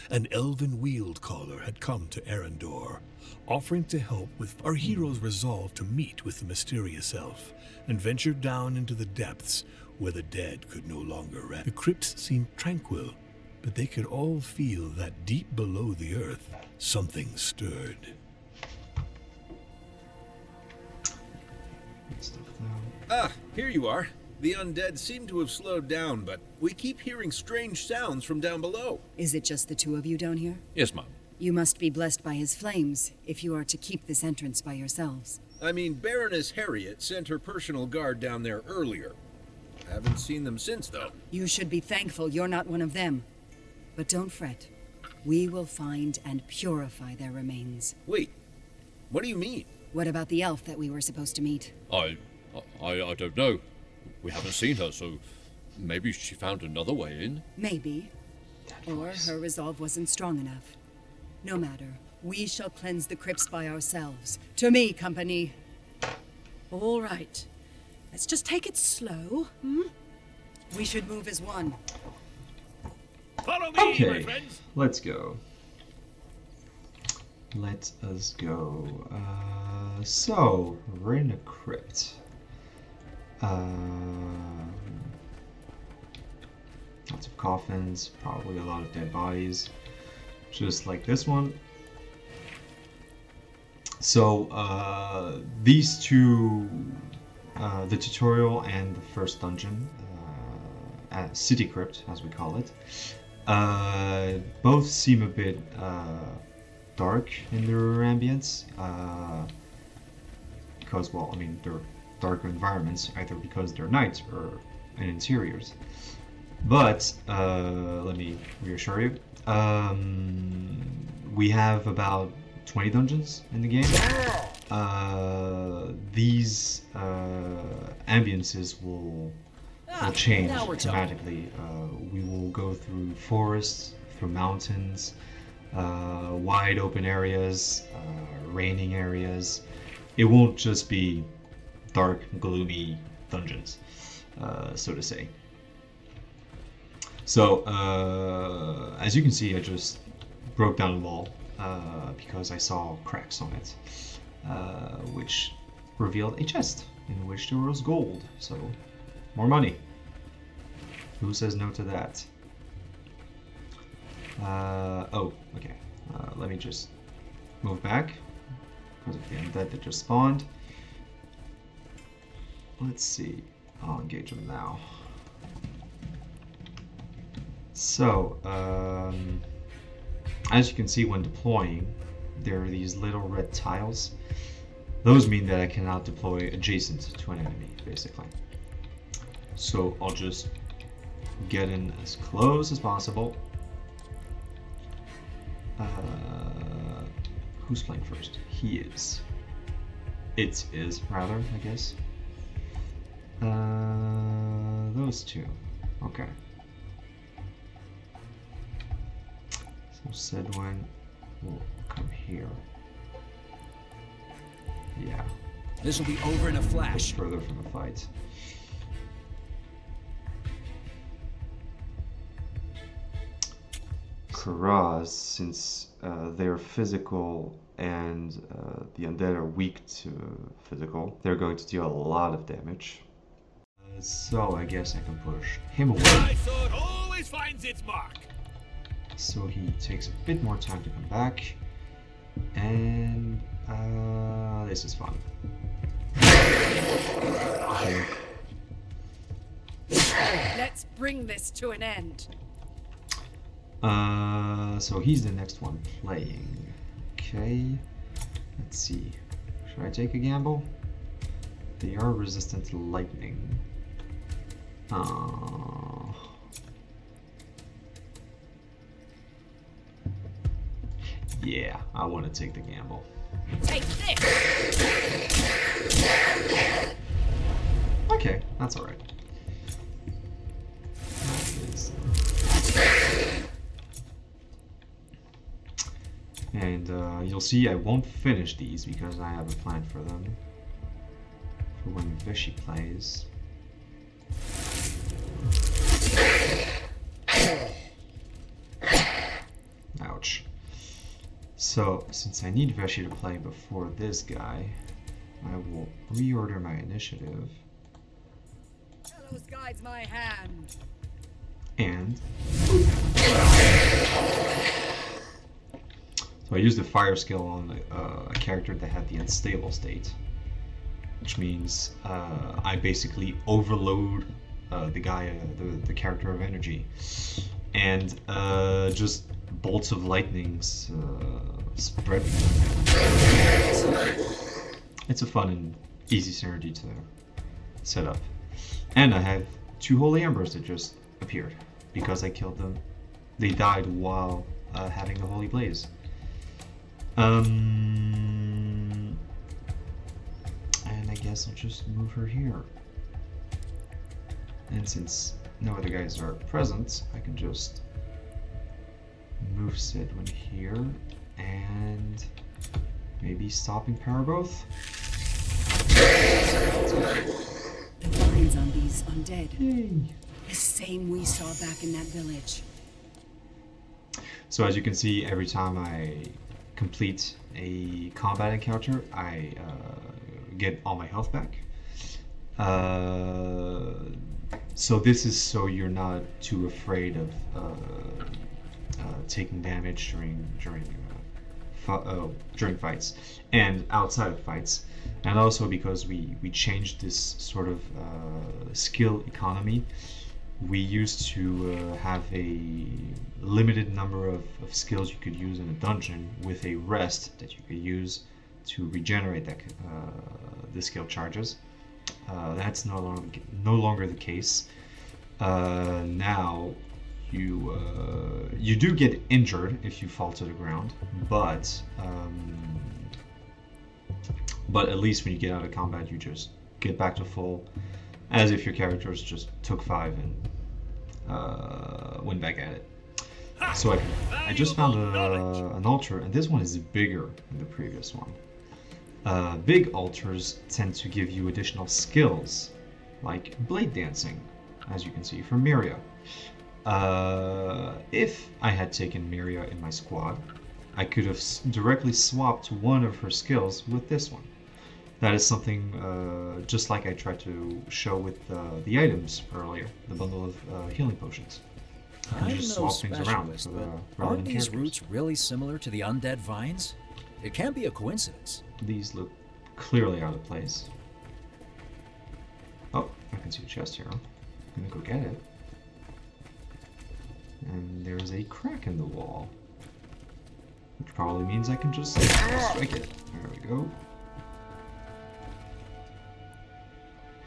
An elven wield caller had come to Aerendor, offering to help with our heroes resolved to meet with the mysterious elf and venture down into the depths where the dead could no longer rest. The crypts seemed tranquil, but they could all feel that deep below the earth, something stirred. Ah, here you are. The undead seem to have slowed down, but we keep hearing strange sounds from down below. Is it just the two of you down here? Yes, Mom. You must be blessed by his flames if you are to keep this entrance by yourselves. I mean, Baroness Harriet sent her personal guard down there earlier. Haven't seen them since, though. You should be thankful you're not one of them. But don't fret. We will find and purify their remains. Wait, what do you mean? What about the elf that we were supposed to meet? I don't know. We haven't seen her, so maybe she found another way in. Maybe. Or her resolve wasn't strong enough. No matter. We shall cleanse the crypts by ourselves. To me, company. All right. Let's just take it slow. We should move as one. Follow me, my Okay, friends. let's go. Let us go. So, we're in a crypt. Lots of coffins, probably a lot of dead bodies, just like this one. So, these two, the tutorial and the first dungeon, City Crypt, as we call it, both seem a bit dark in their ambience, because, well, I mean, they're darker environments, either because they're nights or in interiors. But, let me reassure you, we have about 20 dungeons in the game. These ambiences will change dramatically. We will go through forests, through mountains, wide open areas, raining areas. It won't just be dark, gloomy dungeons, so to say. So, as you can see, I just broke down a wall because I saw cracks on it, which revealed a chest in which there was gold. So, more money. Who says no to that? Oh, okay. Let me just move back because of the undead that just spawned. Let's see. I'll engage them now. So, as you can see when deploying, there are these little red tiles. Those mean that I cannot deploy adjacent to an enemy, basically. So I'll just get in as close as possible. Who's playing first? He is. It is, rather, I guess. Those two. Okay. So Sedwin will come here. Yeah. This will be over in a flash. Further from the fight. Karaz, since they're physical and the undead are weak to physical, they're going to deal a lot of damage. So I guess I can push him away. My sword always finds its mark. So he takes a bit more time to come back. And this is fun. Okay. Let's bring this to an end. So he's the next one playing. Okay. Let's see. Should I take a gamble? They are resistant to lightning. Yeah, I want to take the gamble. Take this! Okay, that's alright. And you'll see I won't finish these because I have a plan for them. For when Vishy plays. Ouch. So, since I need Veshy to play before this guy, I will reorder my initiative. Fellows guides my hand. And so I used the fire skill on a character that had the unstable state, which means I basically overload the guy, the character of energy, and just bolts of lightnings spread. It's a fun and easy synergy to set up. And I have 2 holy embers that just appeared because I killed them. They died while having a holy blaze. And I guess I'll just move her here. And since no other guys are present, I can just move Sidwin here and maybe stopping Paraboth. The lines on these undead. Yay! The same we saw back in that village. So as you can see, every time I complete a combat encounter, I get all my health back. So this is so you're not too afraid of taking damage during fights and outside of fights, and also because we changed this sort of skill economy. We used to have a limited number of skills you could use in a dungeon with a rest that you could use to regenerate the skill charges. That's no longer the case. Now you do get injured if you fall to the ground, but at least when you get out of combat, you just get back to full, as if your characters just took 5 and went back at it. So I just found an altar, and this one is bigger than the previous one. Big altars tend to give you additional skills, like blade dancing, as you can see from Miria. If I had taken Miria in my squad, I could have directly swapped one of her skills with this one. That is something just like I tried to show with the items earlier, the bundle of healing potions. You can just swap things around for the aren't these characters. roots really similar to the undead vines? It can't be a coincidence. These look clearly out of place. Oh, I can see a chest here. I'm gonna go get it. And there's a crack in the wall, which probably means I can just strike it. There we go.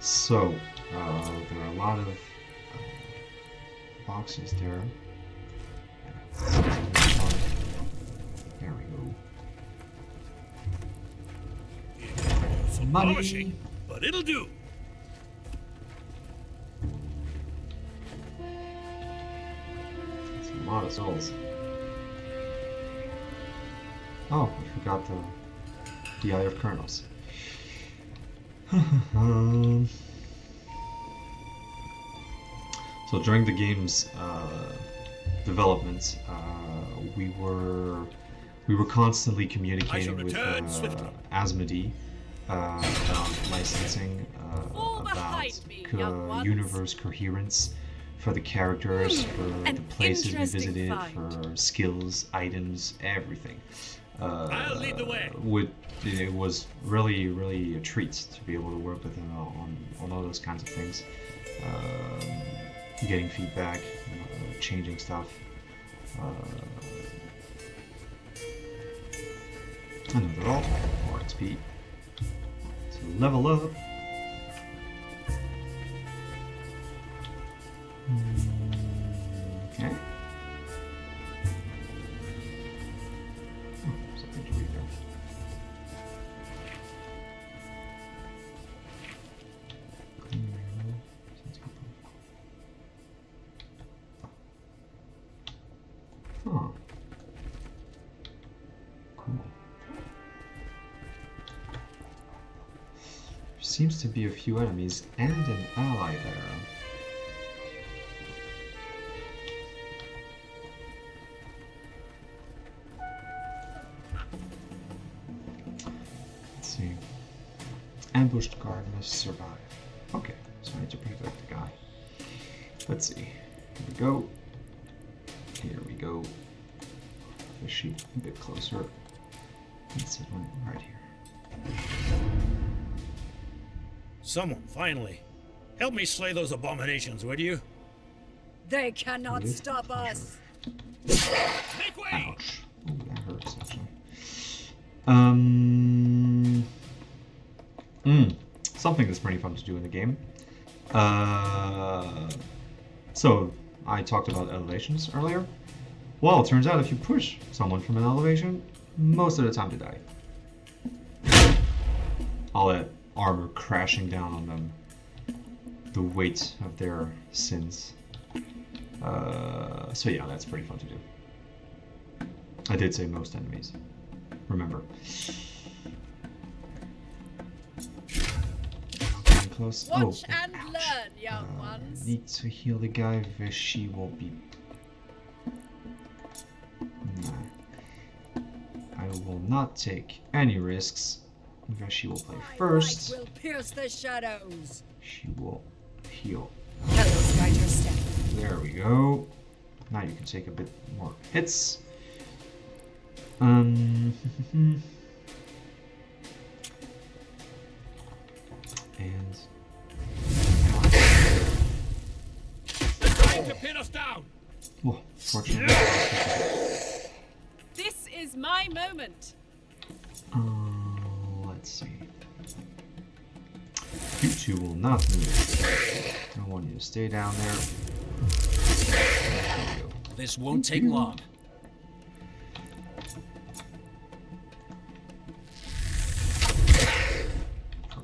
So, there are a lot of boxes there. There we go. Some Money. polishing, but it'll do. That's a lot of souls. Oh, I forgot the Eye of Kernels. So during the game's development, we were constantly communicating with Asmodee about licensing, about universe coherence for the characters, for the places we visited, for skills, items, everything. I'll lead the way. It was really a treat to be able to work with him on all those kinds of things. Getting feedback, changing stuff. Another altar, more XP. So level up. Okay. Something to read there. Huh. Cool. There seems to be a few enemies and an ally there. Let's see. Ambushed guard must survive. Okay, so I need to protect the guy. Let's see. Here we go. Here we go. The sheep a bit closer. Let's see one right here. Someone, finally. Help me slay those abominations, would you? They cannot Really? stop us. Make way! Ouch. Oh, that hurts actually. Something that's pretty fun to do in the game. So I talked about elevations earlier. Well, it turns out if you push someone from an elevation, most of the time they die. All that armor crashing down on them. The weight of their sins. So yeah, that's pretty fun to do. I did say most enemies. Remember. Getting close. Watch oh, and ouch. learn, young ones. Need to heal the guy. She will be will not take any risks. Because she will play first. Light will pierce the shadows. She will heal. Perilous, guide your step. There we go. Now you can take a bit more hits. And They're trying to pin us down. well, fortunately, This is my moment. let's see. You two will not move. I want you to stay down there. There we go. This won't take long.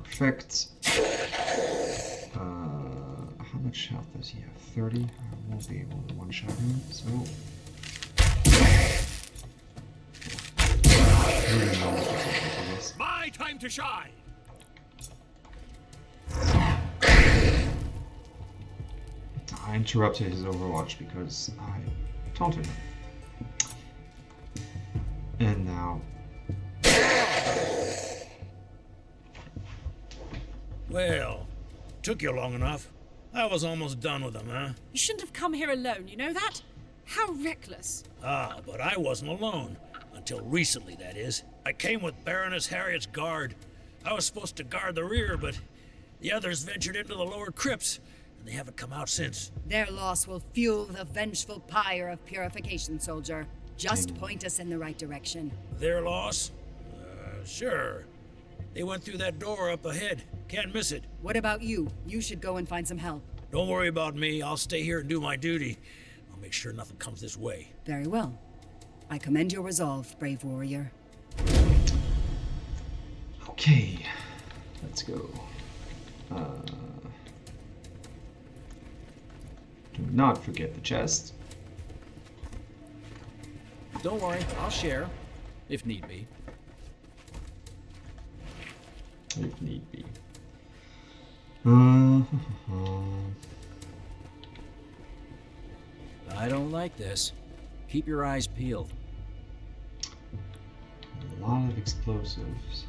Perfect. How much health does he have? 30? I won't be able to one-shot him, so... My time to shine. I interrupted his Overwatch because I taunted him. And now... Well, took you long enough. I was almost done with them, huh? You shouldn't have come here alone, you know that? How reckless. Ah, but I wasn't alone. Until recently, that is. I came with Baroness Harriet's guard. I was supposed to guard the rear, but the others ventured into the lower crypts, and they haven't come out since. Their loss will fuel the vengeful pyre of purification, soldier. Just point us in the right direction. Their loss? Sure. They went through that door up ahead. Can't miss it. What about you? You should go and find some help. Don't worry about me. I'll stay here and do my duty. I'll make sure nothing comes this way. Very well. I commend your resolve, brave warrior. Okay, let's go. Do not forget the chest. Don't worry, I'll share, if need be. If need be. I don't like this. Keep your eyes peeled. A lot of explosives.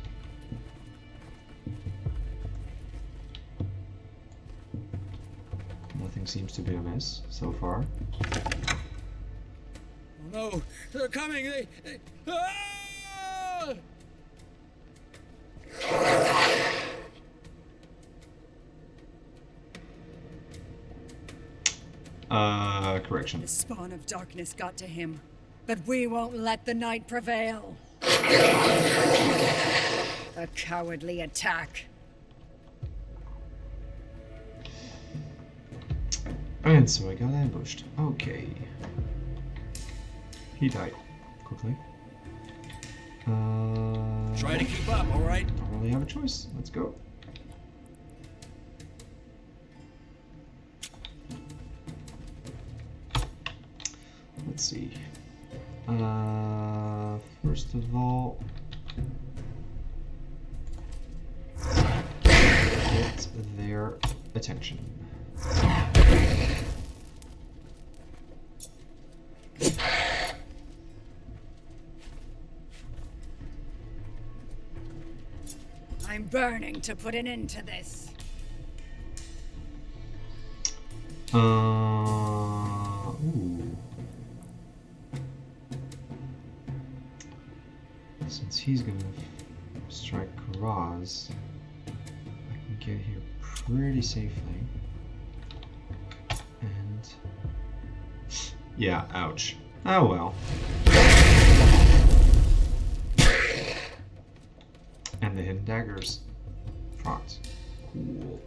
Nothing seems to be amiss so far. Oh no, they're coming! They... Ah! Correction. The spawn of darkness got to him, but we won't let the night prevail. A cowardly attack. And so I got ambushed. Okay. He died quickly. Try to keep up, alright? Don't really have a choice. Let's go. Let's see. First of all, get their attention. I'm burning to put an end to this. Ooh. Since he's gonna strike Karaz, I can get here pretty safely. And yeah, ouch. Oh well. And the hidden daggers. Frogs. Cool.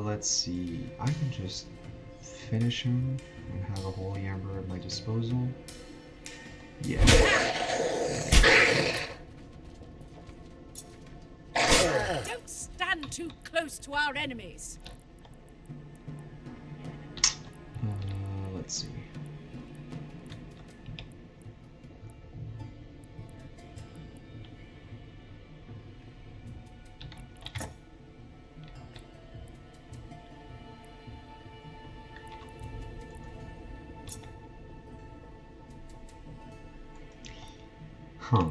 Let's see. I can just finish him and have a holy amber at my disposal. Yeah. Don't stand too close to our enemies. Let's see. Huh.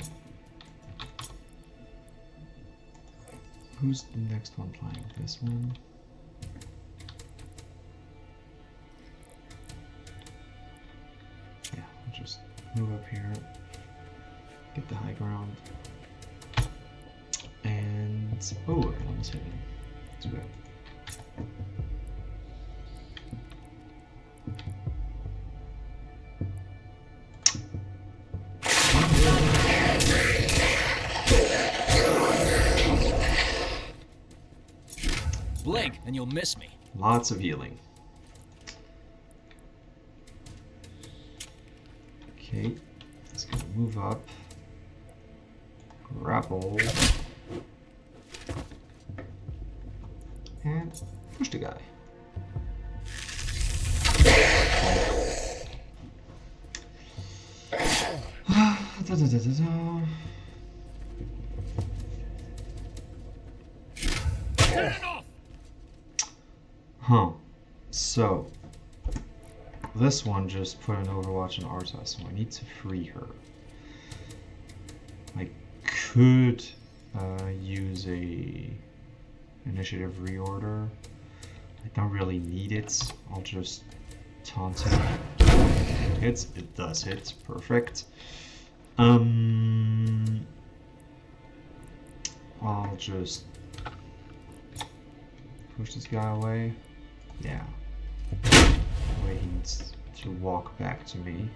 Who's the next one playing? This one? Yeah, I'll just move up here, get the high ground, and oh, I almost hit him. Too bad. Blink, and you'll miss me. Lots of healing. Okay, it's gonna move up. Grapple. And push the guy. Da, da, da, da, da. Huh. So, this one just put an Overwatch on Arta, so I need to free her. I could use a initiative reorder. I don't really need it. I'll just taunt him. Hits. It does hit. Perfect. I'll just push this guy away. Yeah. Wait, he needs to walk back to me.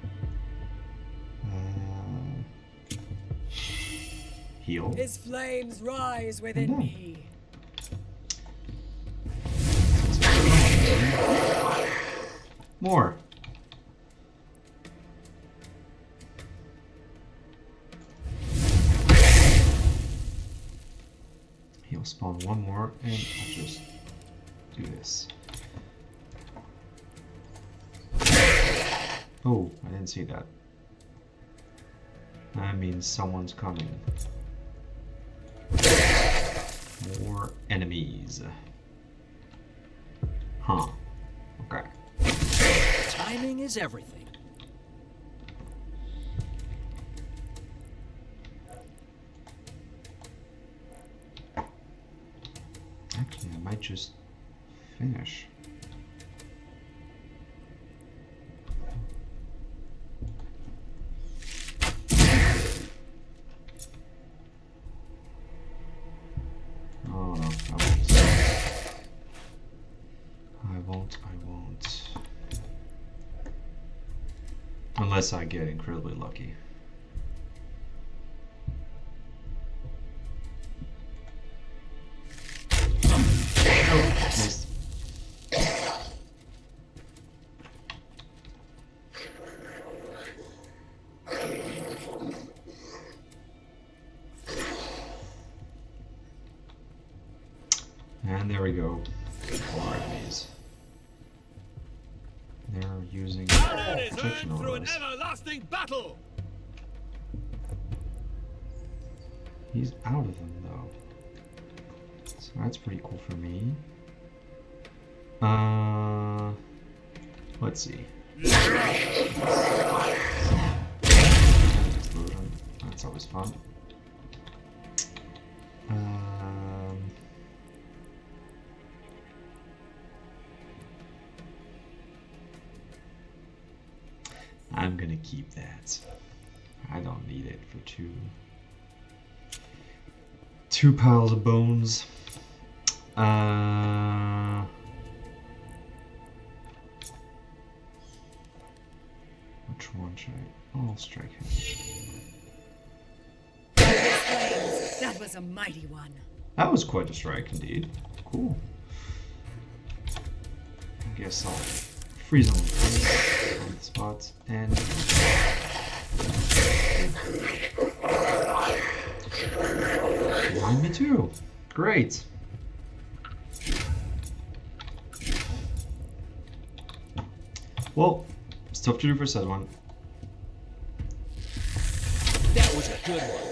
Heal. His flames rise within me. More. He'll spawn one more, and I'll just do this. Oh, I didn't see that. That means someone's coming. More enemies. Huh. Okay. Timing is everything. Actually, I might just finish. Oh no, I won't. Unless I get incredibly lucky. Oh, missed. And there we go. More enemies. They're using protection through an auras. everlasting battle. He's out of them though. So that's pretty cool for me. Let's see. Explosion. That's always fun. I'm gonna keep that. I don't need it for two piles of bones. Which one should I? I'll strike him. That was a mighty one. That was quite a strike indeed. Cool. I guess I'll freeze him on the spot and behind me too. Great. Well, stuff to do for said one. That was a good one.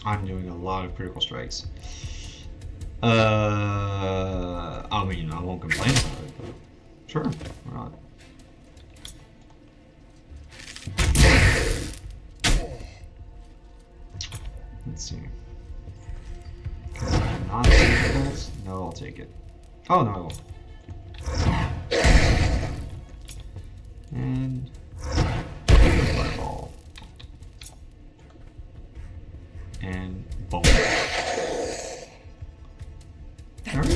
I'm doing a lot of critical strikes. I mean, I won't complain about it, but sure, why not? Let's see. Can I not take that? No, I'll take it. Oh, no, I won't. And fireball. And boom. That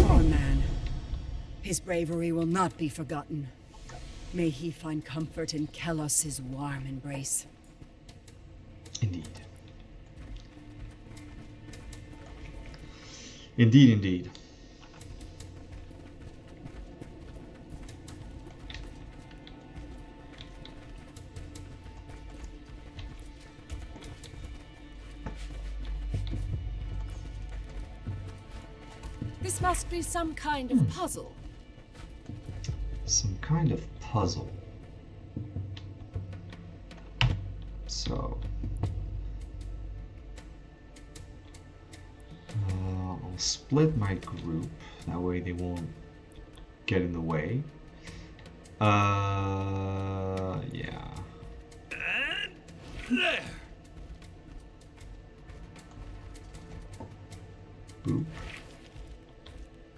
poor man. His bravery will not be forgotten. May he find comfort in Kelos's warm embrace. Indeed. Indeed, indeed. This must be some kind of puzzle. Some kind of puzzle. So, I'll split my group. That way they won't get in the way. Yeah. And there. Boop.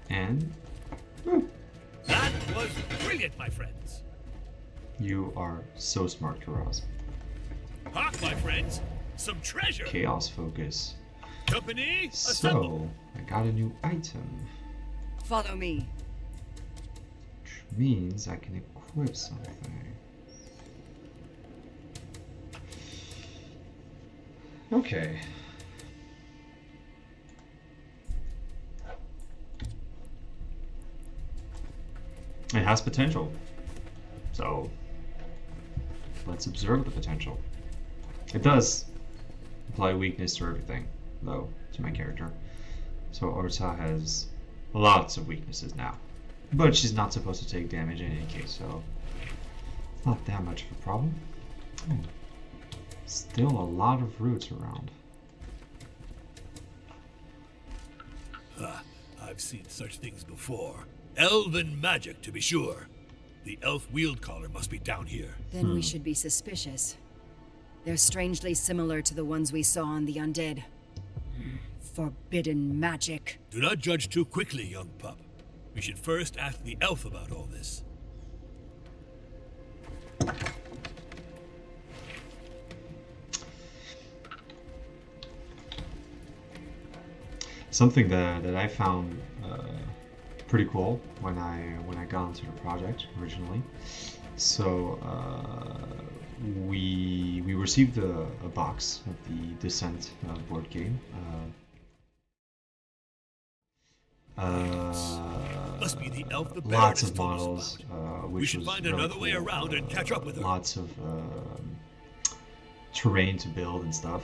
And boop. That was brilliant, my friends. You are so smart, Karaz. Hark, my friends. Some treasure. Chaos focus. Company, assemble. So, I got a new item. Follow me. Which means I can equip something. Okay. It has potential. So, let's observe the potential. It does apply weakness to everything, though, to my character. So Orta has lots of weaknesses now. But she's not supposed to take damage in any case, so it's not that much of a problem. Still a lot of roots around. I've seen such things before. Elven magic, to be sure. The elf wield caller must be down here. Then we should be suspicious. They're strangely similar to the ones we saw on the undead. Forbidden magic. Do not judge too quickly, young pup. We should first ask the elf about all this. Something that I found pretty cool when I got into the project originally. So we received a box of the Descent board game. Must be the elf the Lots Baroness of told us models. about. Which We should was find really another way cool. around and catch up with her. Lots of terrain to build and stuff.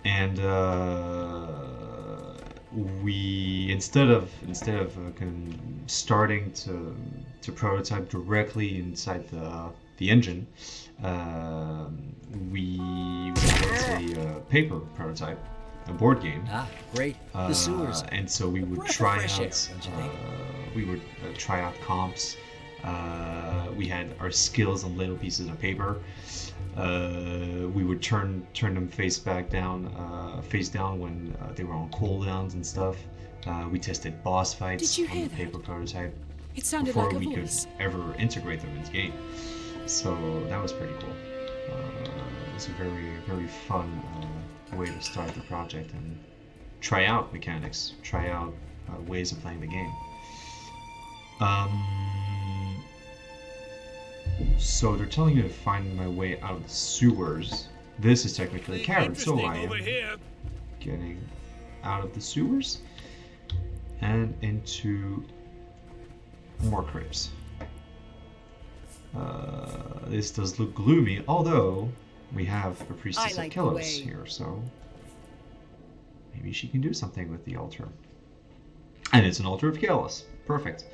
And we instead of starting to prototype directly inside the engine, we built a paper prototype, a board game. Ah, great. The sewers. And so we would breath of try fresh air, out don't you think? we would try out comps. We had our skills on little pieces of paper. We would turn them face down when they were on cooldowns and stuff. We tested boss fights Did you on hear the that? paper prototype It sounded before like a we voice. could ever integrate them into game. So that was pretty cool. It was a very fun way to start the project and try out mechanics, try out ways of playing the game. So they're telling me to find my way out of the sewers. This is technically a carrot, so I am over here. getting out of the sewers and into more crypts. This does look gloomy, although we have a priestess like of the Kelos way. here, so maybe she can do something with the altar. And it's an altar of Kelos. Perfect.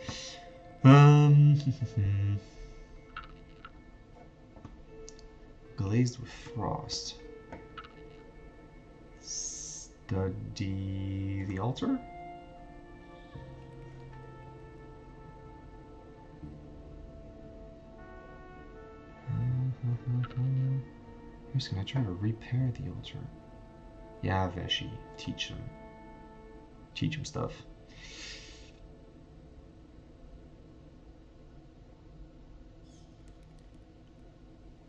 Glazed with frost. Study the altar? Here's gonna try to repair the altar. Yeah, Veshi, teach him. Teach him stuff.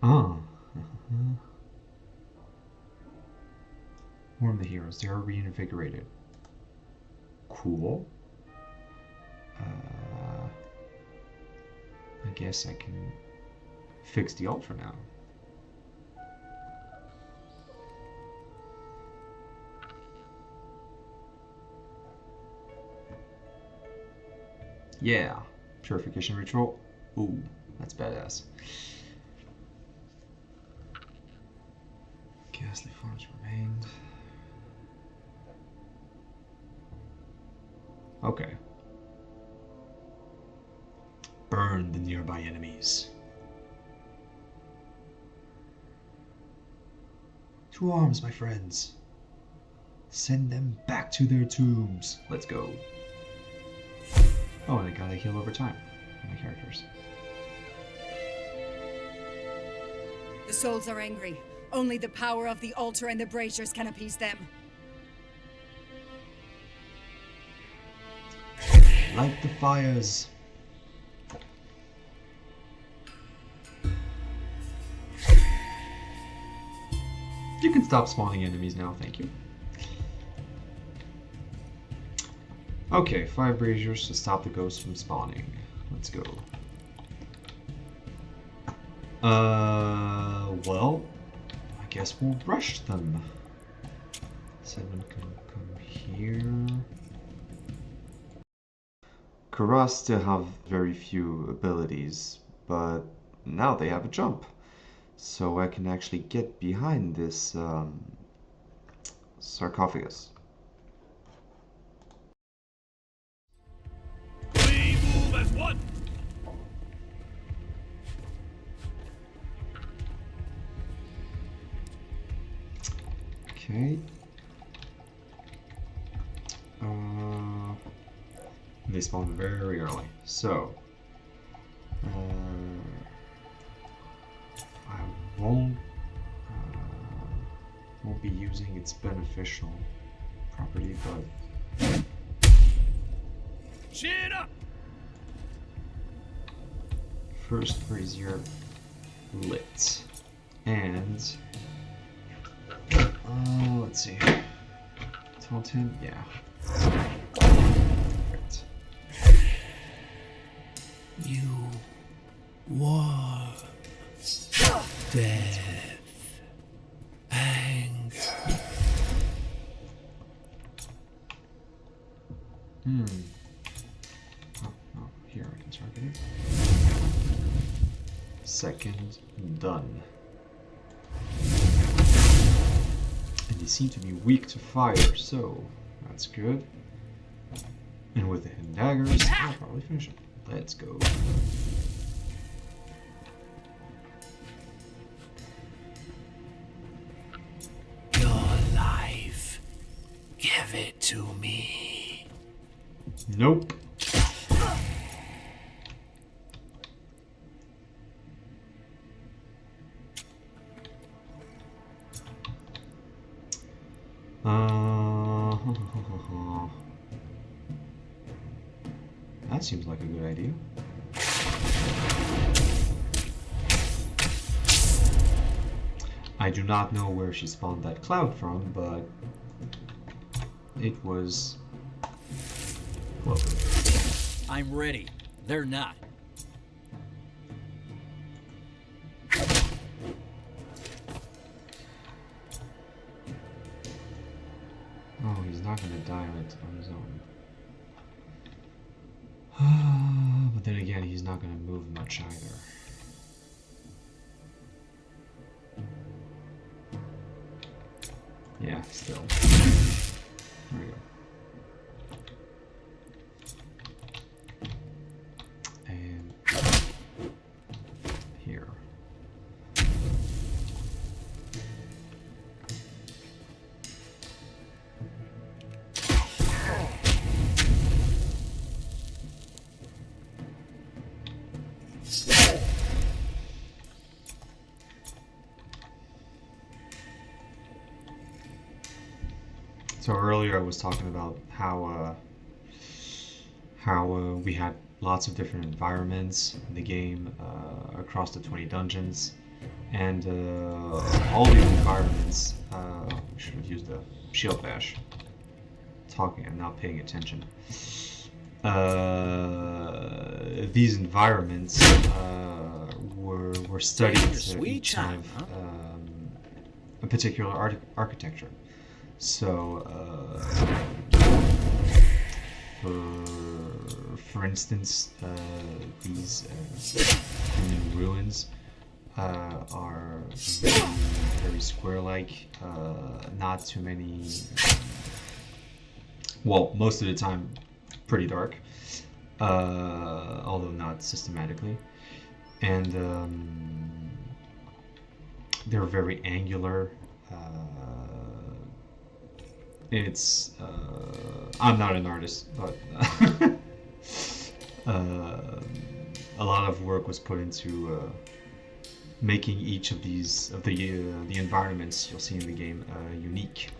Ah. Warm the heroes. They are reinvigorated. Cool. I guess I can fix the altar now. Yeah. Purification ritual. Ooh, that's badass. Ghastly forms remained. Okay. Burn the nearby enemies. To arms, my friends. Send them back to their tombs. Let's go. Oh, and I gotta heal over time for my characters. The souls are angry. Only the power of the altar and the braziers can appease them. Light the fires. You can stop spawning enemies now, thank you. Okay, 5 braziers to stop the ghosts from spawning. Let's go. Well, I guess we'll rush them. 7 can come here. Karas still have very few abilities, but now they have a jump. So I can actually get behind this sarcophagus. We move as one! Okay. They spawn very early, so I won't be using its beneficial property, but Chin up! first brazier lit, and let's see, taunt him, yeah. Perfect. You war, death, anger. Oh, here I can target it. Second, done. And they seem to be weak to fire, so that's good. And with the hidden daggers, I'll probably finish it. Let's go. Your life, give it to me. Nope. That seems like a good idea. I do not know where she spawned that cloud from, but it was welcome. I'm ready. They're not. Oh, he's not gonna die on his own. But then again, he's not gonna move much either. Yeah, still. There we go. And here. So earlier I was talking about how we had lots of different environments in the game across the 20 dungeons, and all these environments. We should have used the shield bash. Talking and not paying attention. These environments were studied to each have a particular architecture. So, for instance, these human ruins are very square-like. Not too many. Well, most of the time, pretty dark, although not systematically, and they're very angular. It's I'm not an artist, but a lot of work was put into making each of these the environments you'll see in the game unique.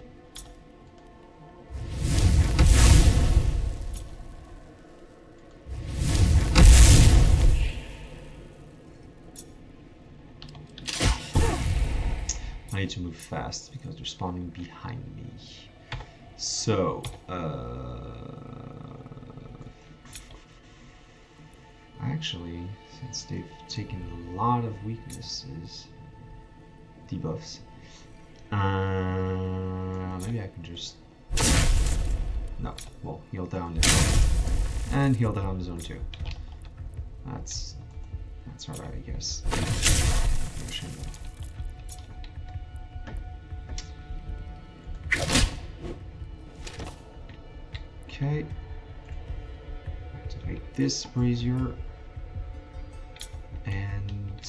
I need to move fast because they're spawning behind me. So, actually, since they've taken a lot of weaknesses, debuffs, maybe I can just, no, well, heal down this one, and heal down the zone 2. That's alright, I guess. Okay, activate this brazier, and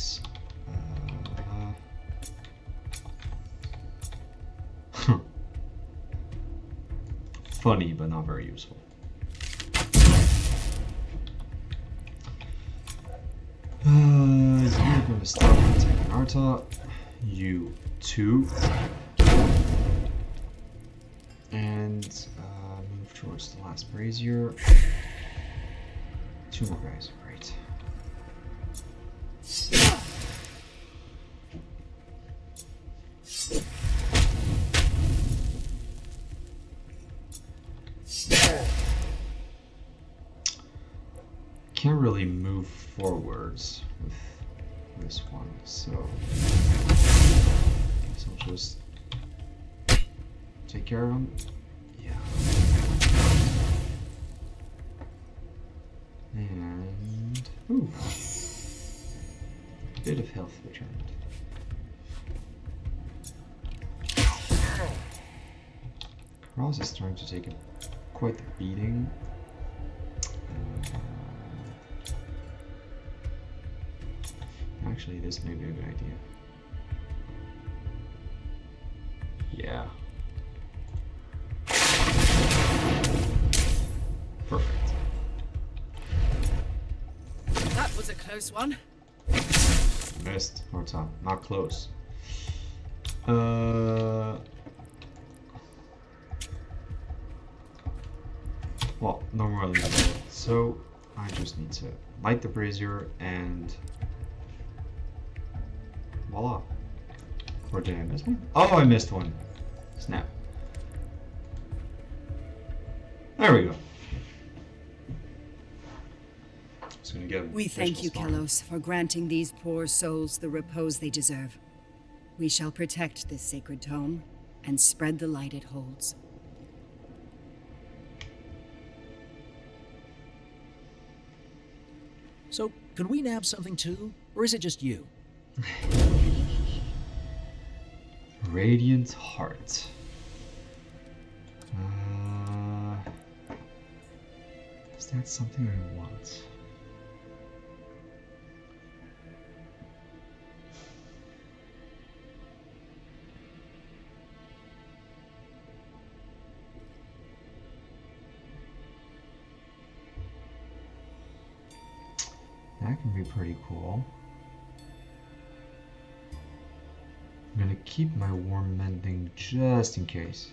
funny but not very useful. You're gonna stop attacking Arta. You too, and move towards the last brazier. 2 more guys, great. Can't really move forwards with this one, so I guess I'll just take care of him. Yeah. And ooh, bit of health returned. Cross is starting to take quite the beating. Actually, this may be a good idea. Yeah. Perfect. That was a close one. Missed. Or top. Not close. Well, normally not. So I just need to light the brazier and voila. Or did I miss one? Oh, I missed one. Snap. There we go. Just gonna get We thank you, Kelos, for granting these poor souls the repose they deserve. We shall protect this sacred tome and spread the light it holds. So, can we nab something too? Or is it just you? Radiant Heart. Is that something I want? That can be pretty cool. I'm gonna keep my warm mending just in case.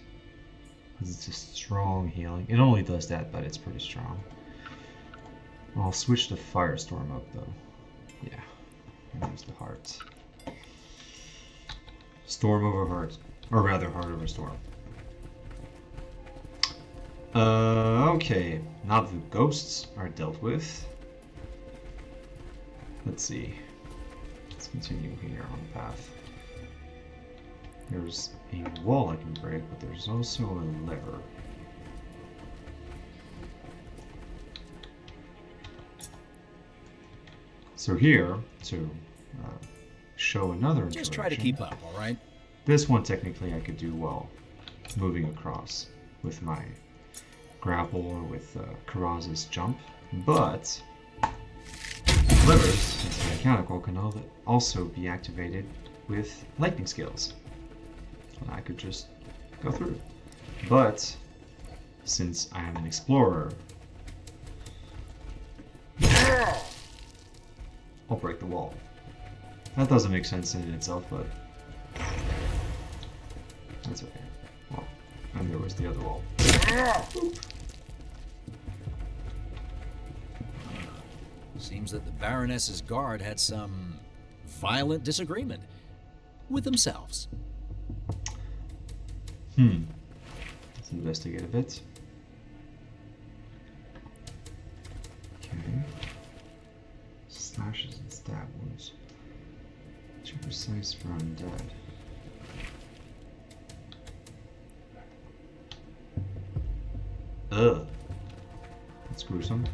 It's a strong healing. It only does that, but it's pretty strong. I'll switch the firestorm up though. Yeah. There's the heart. Storm over heart. Or rather, heart over storm. Okay. Now the ghosts are dealt with. Let's see. Let's continue here on the path. There's a wall I can break, but there's also a lever. So here, to show another interaction. Just try to keep up, all right? This one technically I could do while moving across with my grapple or with Karaz's jump, but levers, since they're mechanical, can also be activated with lightning skills. And I could just go through. But since I am an explorer, I'll break the wall. That doesn't make sense in itself, but that's okay. Well, and there was the other wall. Seems that the Baroness's guard had some violent disagreement with themselves. Let's investigate a bit. Okay. Slashes and stab wounds. Too precise for undead. Ugh. That's gruesome.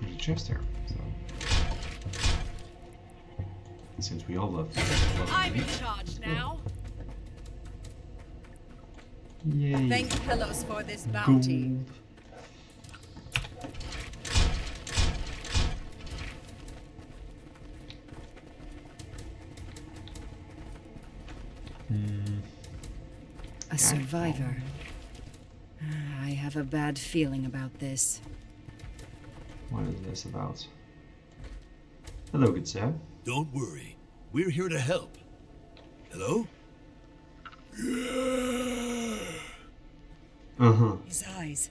There's a chest here, so. Since we all love I'm in charge now. Yay. Thank Perilous for this bounty. Gold. A survivor. I have a bad feeling about this. What is this about? Hello, good sir. Don't worry. We're here to help. Hello? His eyes.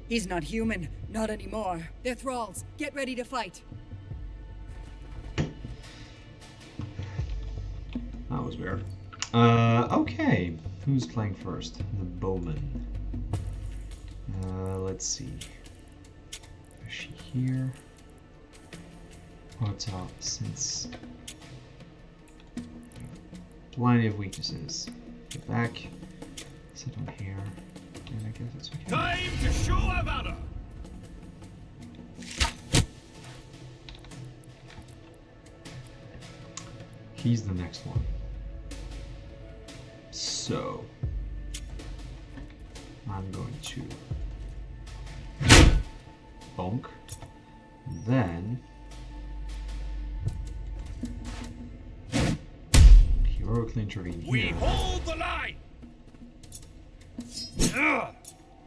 He's not human. Not anymore. They're thralls. Get ready to fight. That was weird. Okay. Who's playing first? The bowman. Let's see. Is she here? What's up? Since plenty of weaknesses. Get back. Sit on here. And I guess it's okay. Time to show our valor! He's the next one. So I'm going to bonk. Then heroically intervene We here. hold the line!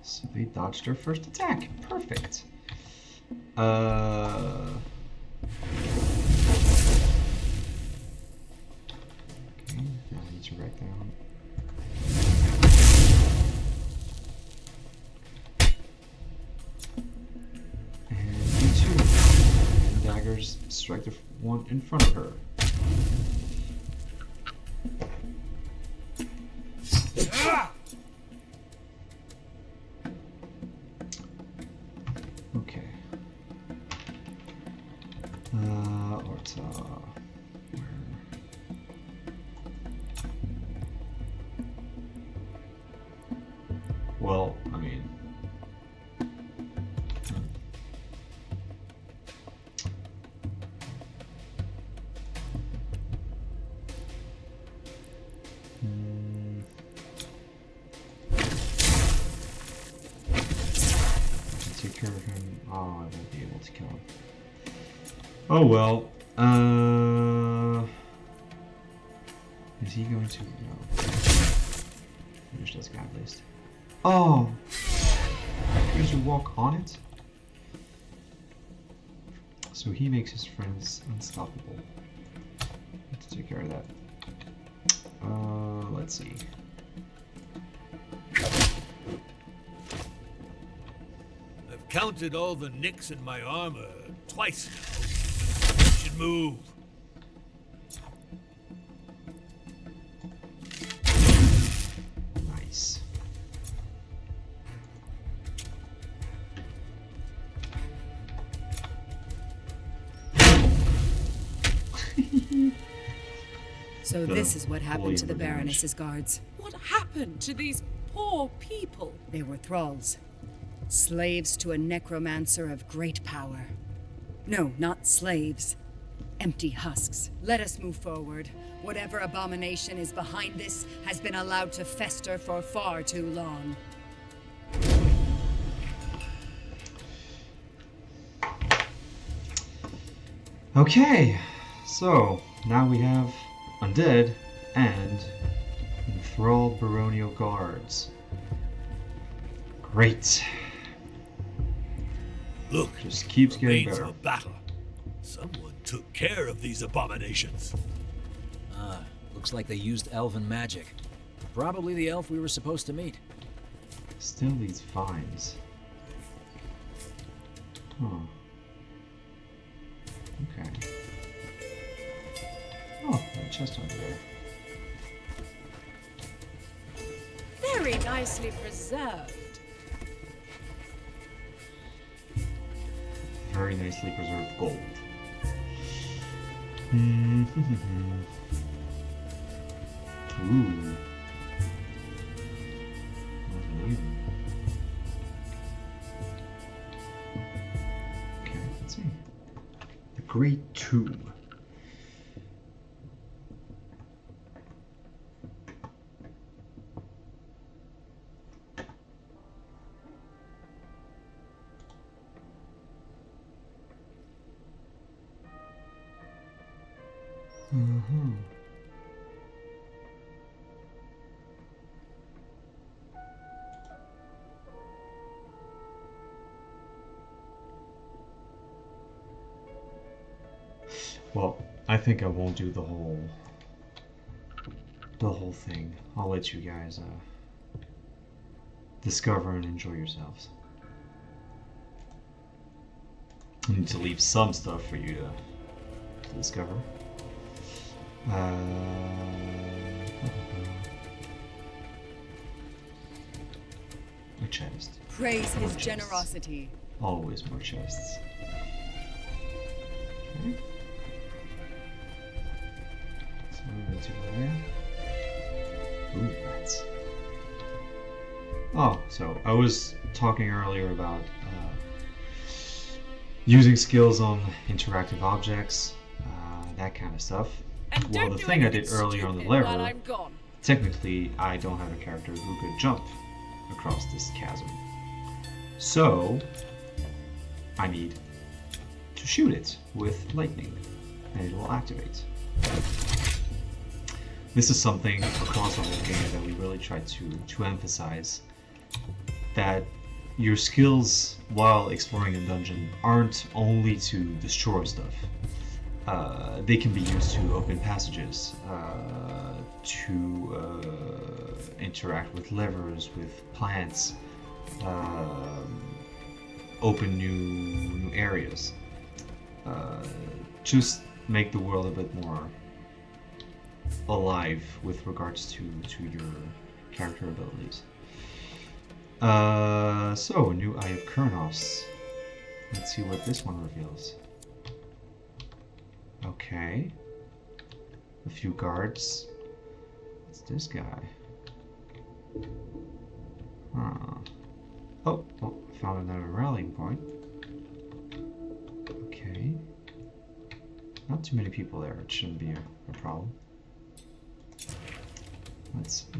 So they dodged their first attack. Perfect. Okay, now I need to write down. And you too. And daggers strike the one in front of her. Okay. Orta. Where? Well, I mean. Take care of him. Oh, I won't be able to kill him. Oh well. Is he going to? No. Finish this guy at least. Oh! Here's a walk on it. So he makes his friends unstoppable. Let's take care of that. Let's see. counted all the nicks in my armor twice now. You should move. Nice. So this is what happened to the Holy revenge. Baroness's guards. What happened to these poor people? They were thralls. Slaves to a necromancer of great power. No, not slaves. Empty husks. Let us move forward. Whatever abomination is behind this has been allowed to fester for far too long. Okay, so now we have undead and enthralled baronial guards. Great. Look, Just keeps getting remains better. of a battle. Someone took care of these abominations. Looks like they used elven magic. Probably the elf we were supposed to meet. Still these vines. Huh. Okay. Oh, a chest over there. Very nicely preserved. Very nicely preserved gold. Ooh. That's amazing. Okay, let's see. The Great Tomb. Well, I think I won't do the whole thing. I'll let you guys discover and enjoy yourselves. I need to leave some stuff for you to discover. A chest. Praise More his chests. generosity. Always more chests. Okay. So we're into there. Ooh, rats. Oh, so I was talking earlier about using skills on interactive objects, that kind of stuff. And Well, don't the do thing I anything did earlier on the stupid while lever, I'm gone. technically I don't have a character who could jump across this chasm. So I need to shoot it with lightning, and it will activate. This is something across the whole game that we really try to emphasize, that your skills while exploring a dungeon aren't only to destroy stuff. They can be used to open passages, to interact with levers, with plants, open new areas. Just make the world a bit more alive with regards to your character abilities. So, a new Eye of Kurnos. Let's see what this one reveals. Okay. A few guards. What's this guy? Huh. Oh, found another rallying point. Okay. Not too many people there. It shouldn't be a problem. Let's see.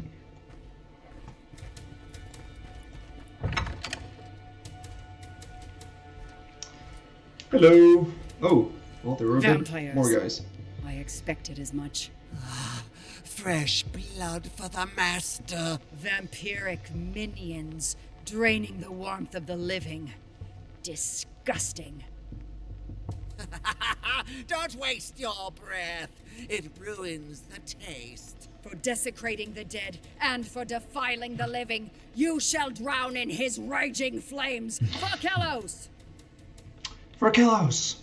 Hello! Oh, well, there were a bit Vampires. more guys. I expected as much. Fresh blood for the master. Vampiric minions, draining the warmth of the living. Disgusting. Don't waste your breath. It ruins the taste. For desecrating the dead and for defiling the living, you shall drown in his raging flames. For Kelos! For Kelos!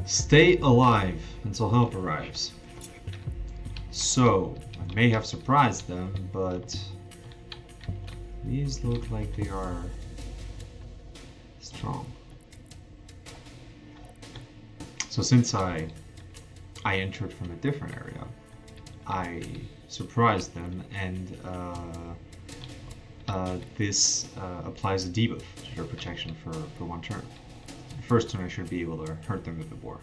Stay alive until help arrives. So, I may have surprised them, but these look like they are strong. So since I entered from a different area, I surprised them, and this applies a debuff to their protection for 1 turn. The first turn I should be able to hurt them with the boar.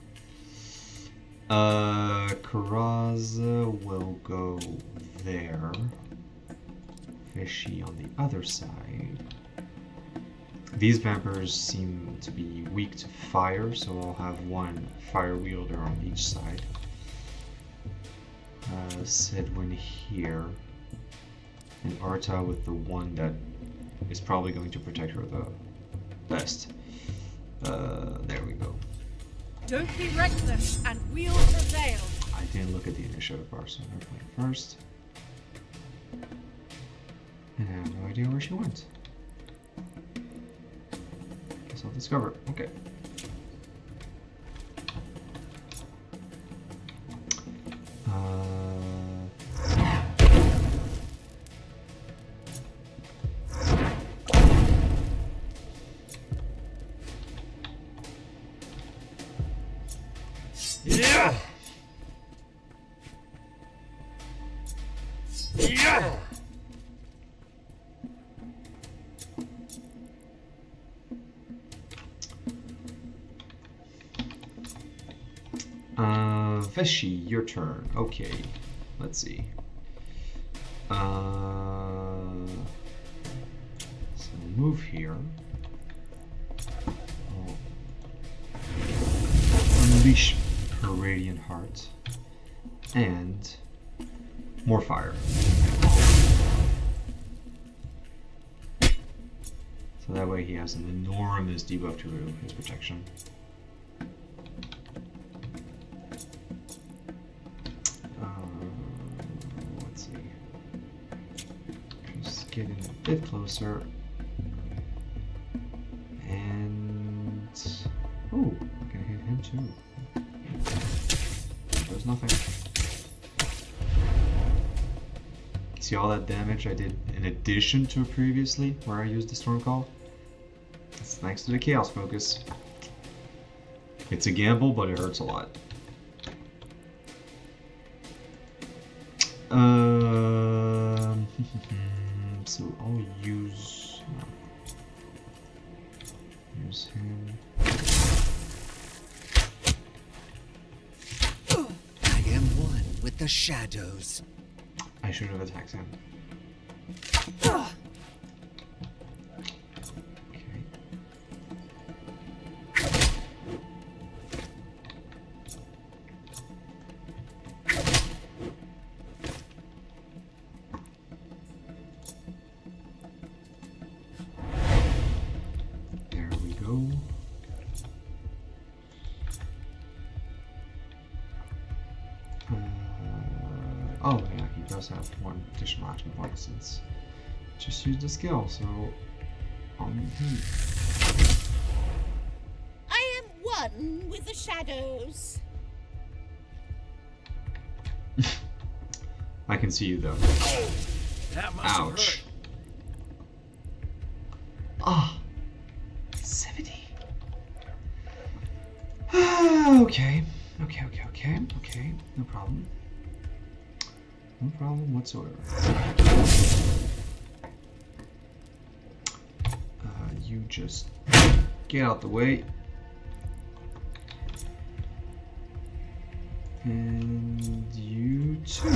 Karaza will go there. Fishy on the other side. These vampires seem to be weak to fire, so I'll have 1 fire wielder on each side. Sidwin here. And Arta with the one that is probably going to protect her the best. There we go. Don't be reckless and wield the veil. I didn't look at the initiative bar, so I'm playing first. And I have no idea where she went. Guess I'll discover. Okay. Yeah! Yeah! Veshy, your turn. Okay, let's see. So move here. Oh. Unleash her radiant heart and more fire. So that way he has an enormous debuff to his protection. Let's see. Just getting a bit closer. And oh, I can hit him too. There's nothing. See all that damage I did in addition to previously where I used the Storm Call? It's thanks to the Chaos Focus. It's a gamble, but it hurts a lot. So I'll use him. I am one with the shadows. I should have attacked him. Okay. There we go. Oh yeah, he does have 1 additional action point since just used the skill, so on him. I am one with the shadows. I can see you though. That must have Ouch. hurt. Ah, 70. Okay, no problem. No problem whatsoever. You just get out the way. And you too.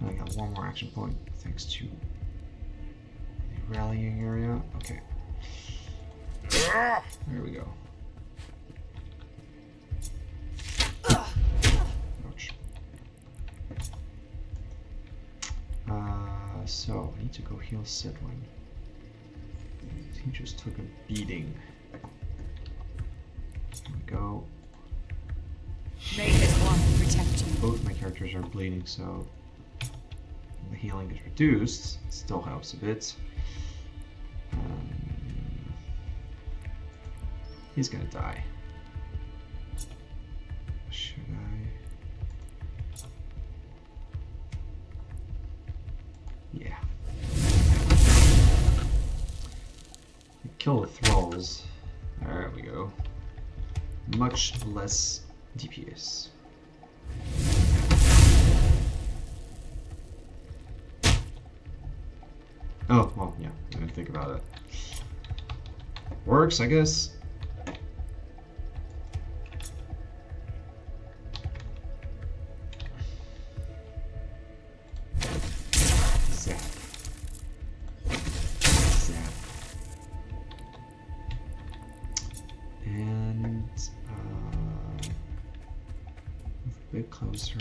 I got 1 more action point thanks to the rallying area. Okay. There we go. Ouch. So I need to go heal Sidwin. He just took a beating. There we go. May his wand protect you. Both my characters are bleeding, so the healing is reduced. It still helps a bit. He's gonna die. Should I? Yeah. Kill the thralls. There we go. Much less DPS. Oh, well, yeah, I didn't think about it. Works, I guess. Zap. Zap. And, move a bit closer.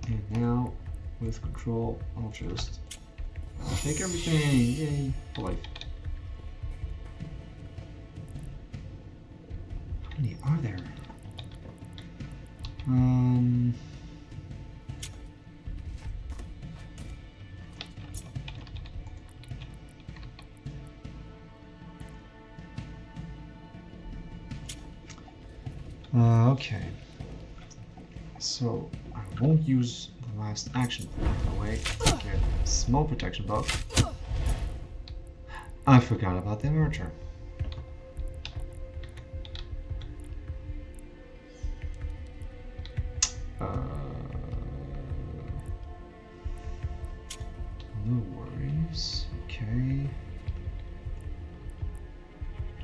And now, with control, I'll just take everything. Yay, for life. How many are there? Okay. So I won't use the last action point away. Get a small protection buff. I forgot about that archer. No worries. Okay.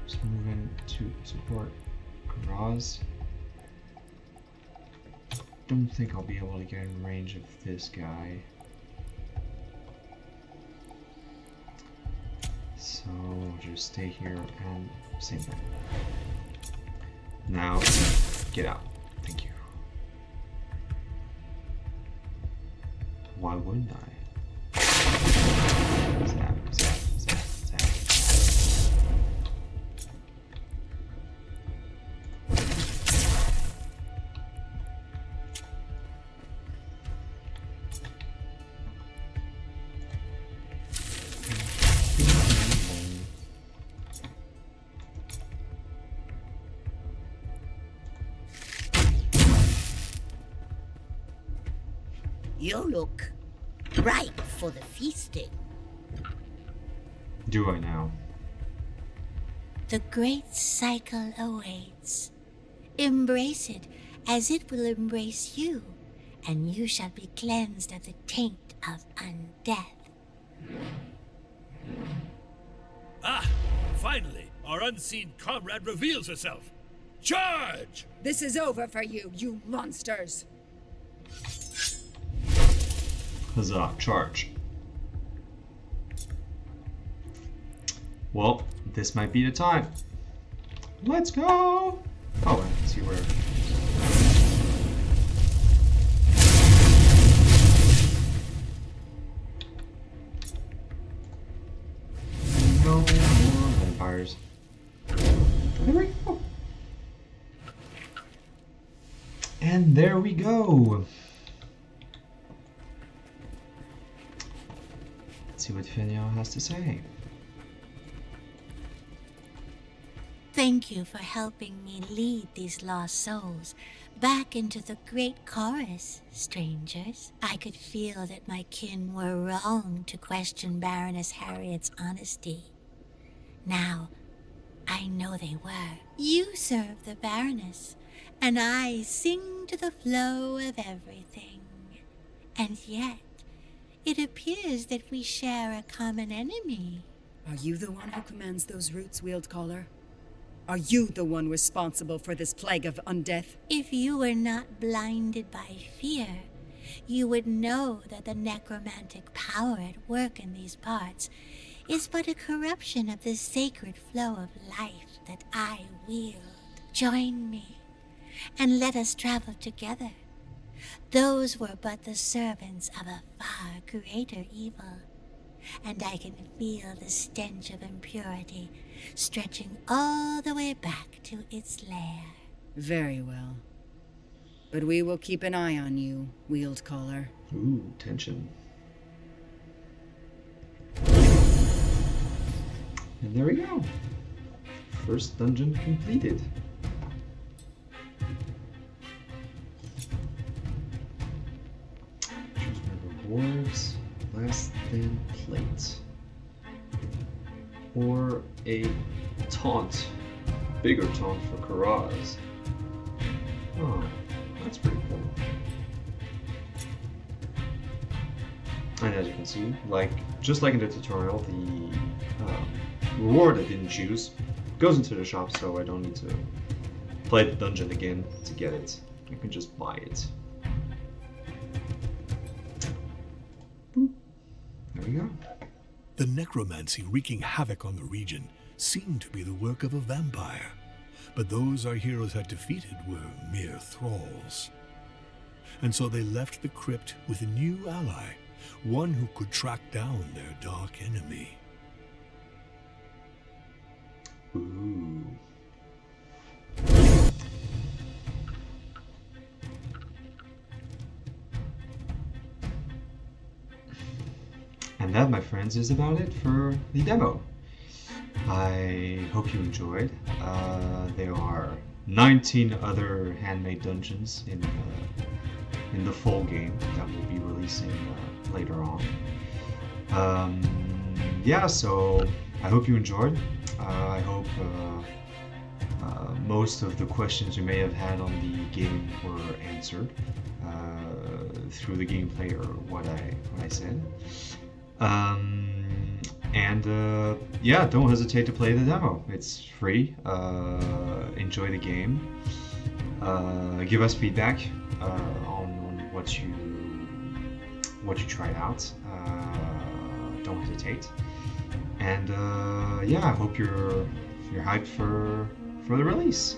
Just moving to support Raz. Don't think I'll be able to get in range of this guy. So I'll just stay here and same thing. Now, get out. Thank you. Why wouldn't I? Zap, zap, zap, zap. You look ripe for the feasting. Do I now? The great cycle awaits. Embrace it as it will embrace you, and you shall be cleansed of the taint of undeath. Ah! Finally, our unseen comrade reveals herself. Charge! This is over for you, you monsters! Huzzah, charge. Well, this might be the time. Let's go! Oh, I can see where. No more vampires. There we go. And there we go. Let's see what Finio has to say. Thank you for helping me lead these lost souls back into the great chorus, strangers. I could feel that my kin were wrong to question Baroness Harriet's honesty. Now, I know they were. You serve the Baroness, and I sing to the flow of everything. And yet, it appears that we share a common enemy. Are you the one who commands those roots, Wield Caller? Are you the one responsible for this plague of undeath? If you were not blinded by fear, you would know that the necromantic power at work in these parts is but a corruption of the sacred flow of life that I wield. Join me, and let us travel together. Those were but the servants of a far greater evil, and I can feel the stench of impurity stretching all the way back to its lair. Very well. But we will keep an eye on you, Wield Caller. Ooh, tension. And there we go. First dungeon completed. Choose my rewards. Last than plate. Or a taunt. Bigger taunt for Karaz. Oh, that's pretty cool. And as you can see, just like in the tutorial, the reward I didn't choose goes into the shop, so I don't need to play the dungeon again to get it. I can just buy it. Boop. There we go. The necromancy wreaking havoc on the region seemed to be the work of a vampire, but those our heroes had defeated were mere thralls. And so they left the crypt with a new ally, one who could track down their dark enemy. Ooh. And that, my friends, is about it for the demo. I hope you enjoyed. There are 19 other handmade dungeons in the full game that will be releasing later on. Yeah, so I hope you enjoyed. I hope most of the questions you may have had on the game were answered through the gameplay or what I said. Yeah, don't hesitate to play the demo. It's free. Enjoy the game. Give us feedback on what you tried out. Don't hesitate. And yeah, I hope you're hyped for the release.